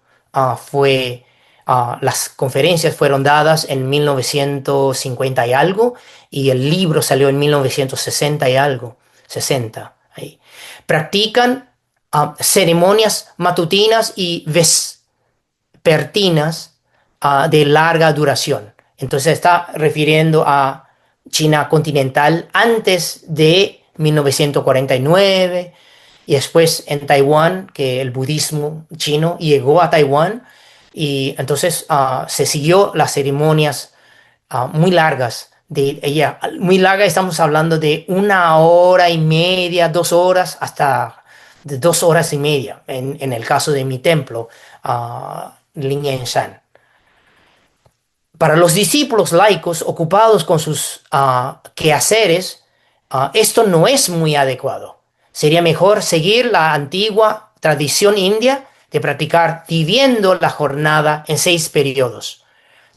las conferencias fueron dadas en 1950 y algo, y el libro salió en 1960 y algo, 60 ahí. Practican ceremonias matutinas y vespertinas de larga duración. Entonces está refiriendo a China continental antes de 1949 y después en Taiwán, que el budismo chino llegó a Taiwán y entonces se siguió las ceremonias muy largas. De ella, muy larga, estamos hablando de 1 hora y media, 2 horas, hasta de 2 horas y media, en el caso de mi templo, Lin Shan. Para los discípulos laicos ocupados con sus quehaceres, esto no es muy adecuado. Sería mejor seguir la antigua tradición india de practicar dividiendo la jornada en 6 periodos,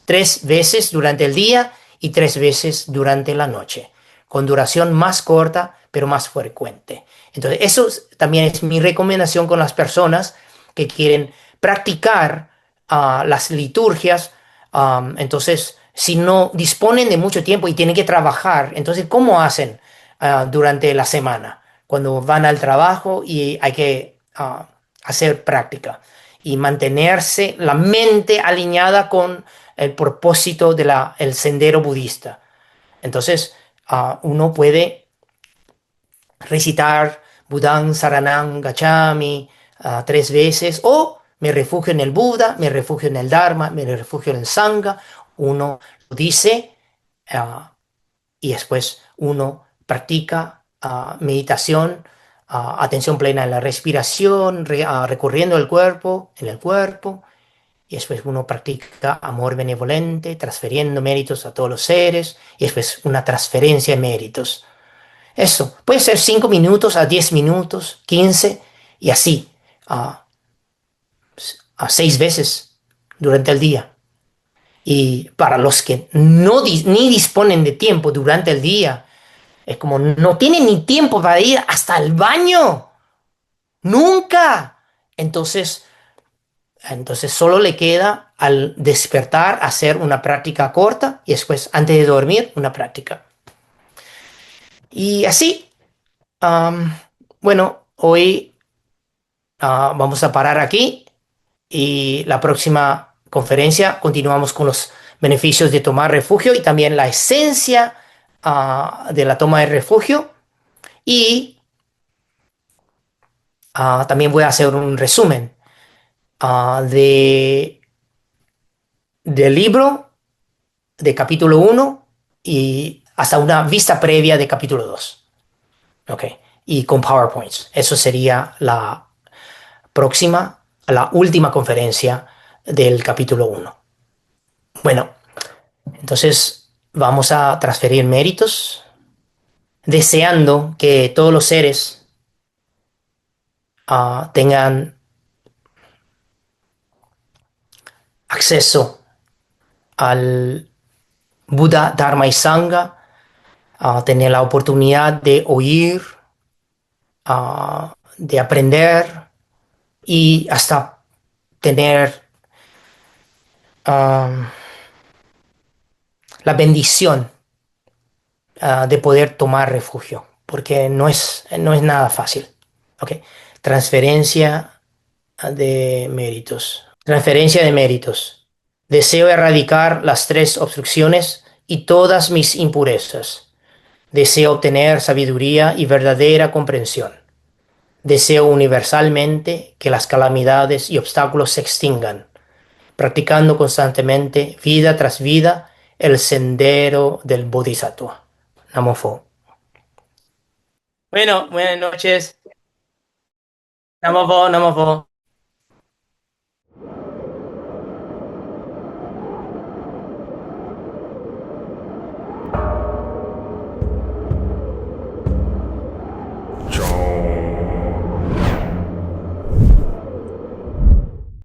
3 veces durante el día y 3 veces durante la noche, con duración más corta pero más frecuente. Entonces, también es mi recomendación con las personas que quieren practicar las liturgias. Entonces, si no disponen de mucho tiempo y tienen que trabajar, entonces, ¿cómo hacen durante la semana? Cuando van al trabajo y hay que hacer práctica y mantenerse la mente alineada con el propósito el sendero budista. Entonces, uno puede recitar Budang Saranang Gacchami 3 veces o me refugio en el Buda, me refugio en el Dharma, me refugio en el Sangha. Uno lo dice ah, y después uno practica meditación, atención plena en la respiración, recorriendo el cuerpo, en el cuerpo. Y después uno practica amor benevolente, transfiriendo méritos a todos los seres. Y después una transferencia de méritos. Eso, puede ser 5 minutos a 10 minutos, 15 y así, a, a 6 veces durante el día. Y para los que ni disponen de tiempo durante el día, es como no tienen ni tiempo para ir hasta el baño. Nunca. Entonces, entonces solo le queda al despertar hacer una práctica corta y después, antes de dormir, una práctica. Y así, am, bueno, hoy vamos a parar aquí y la próxima conferencia continuamos con los beneficios de tomar refugio y también la esencia de la toma de refugio. Y también voy a hacer un resumen del libro de capítulo 1 y hasta una vista previa de capítulo 2. Ok. Y con PowerPoints. Eso sería la próxima, la última conferencia del capítulo 1. Bueno, entonces vamos a transferir méritos, deseando que todos los seres tengan acceso al Buda, Dharma y Sangha, tener la oportunidad de oír, de aprender y hasta tener ah, la bendición de poder tomar refugio, porque no es nada fácil. ¿Ok? Transferencia de méritos. Transferencia de méritos. Deseo erradicar las 3 obstrucciones y todas mis impurezas. Deseo obtener sabiduría y verdadera comprensión. Deseo universalmente que las calamidades y obstáculos se extingan, practicando constantemente, vida tras vida, el sendero del Bodhisattva. Namofo. Bueno, buenas noches. Namofo, namofo.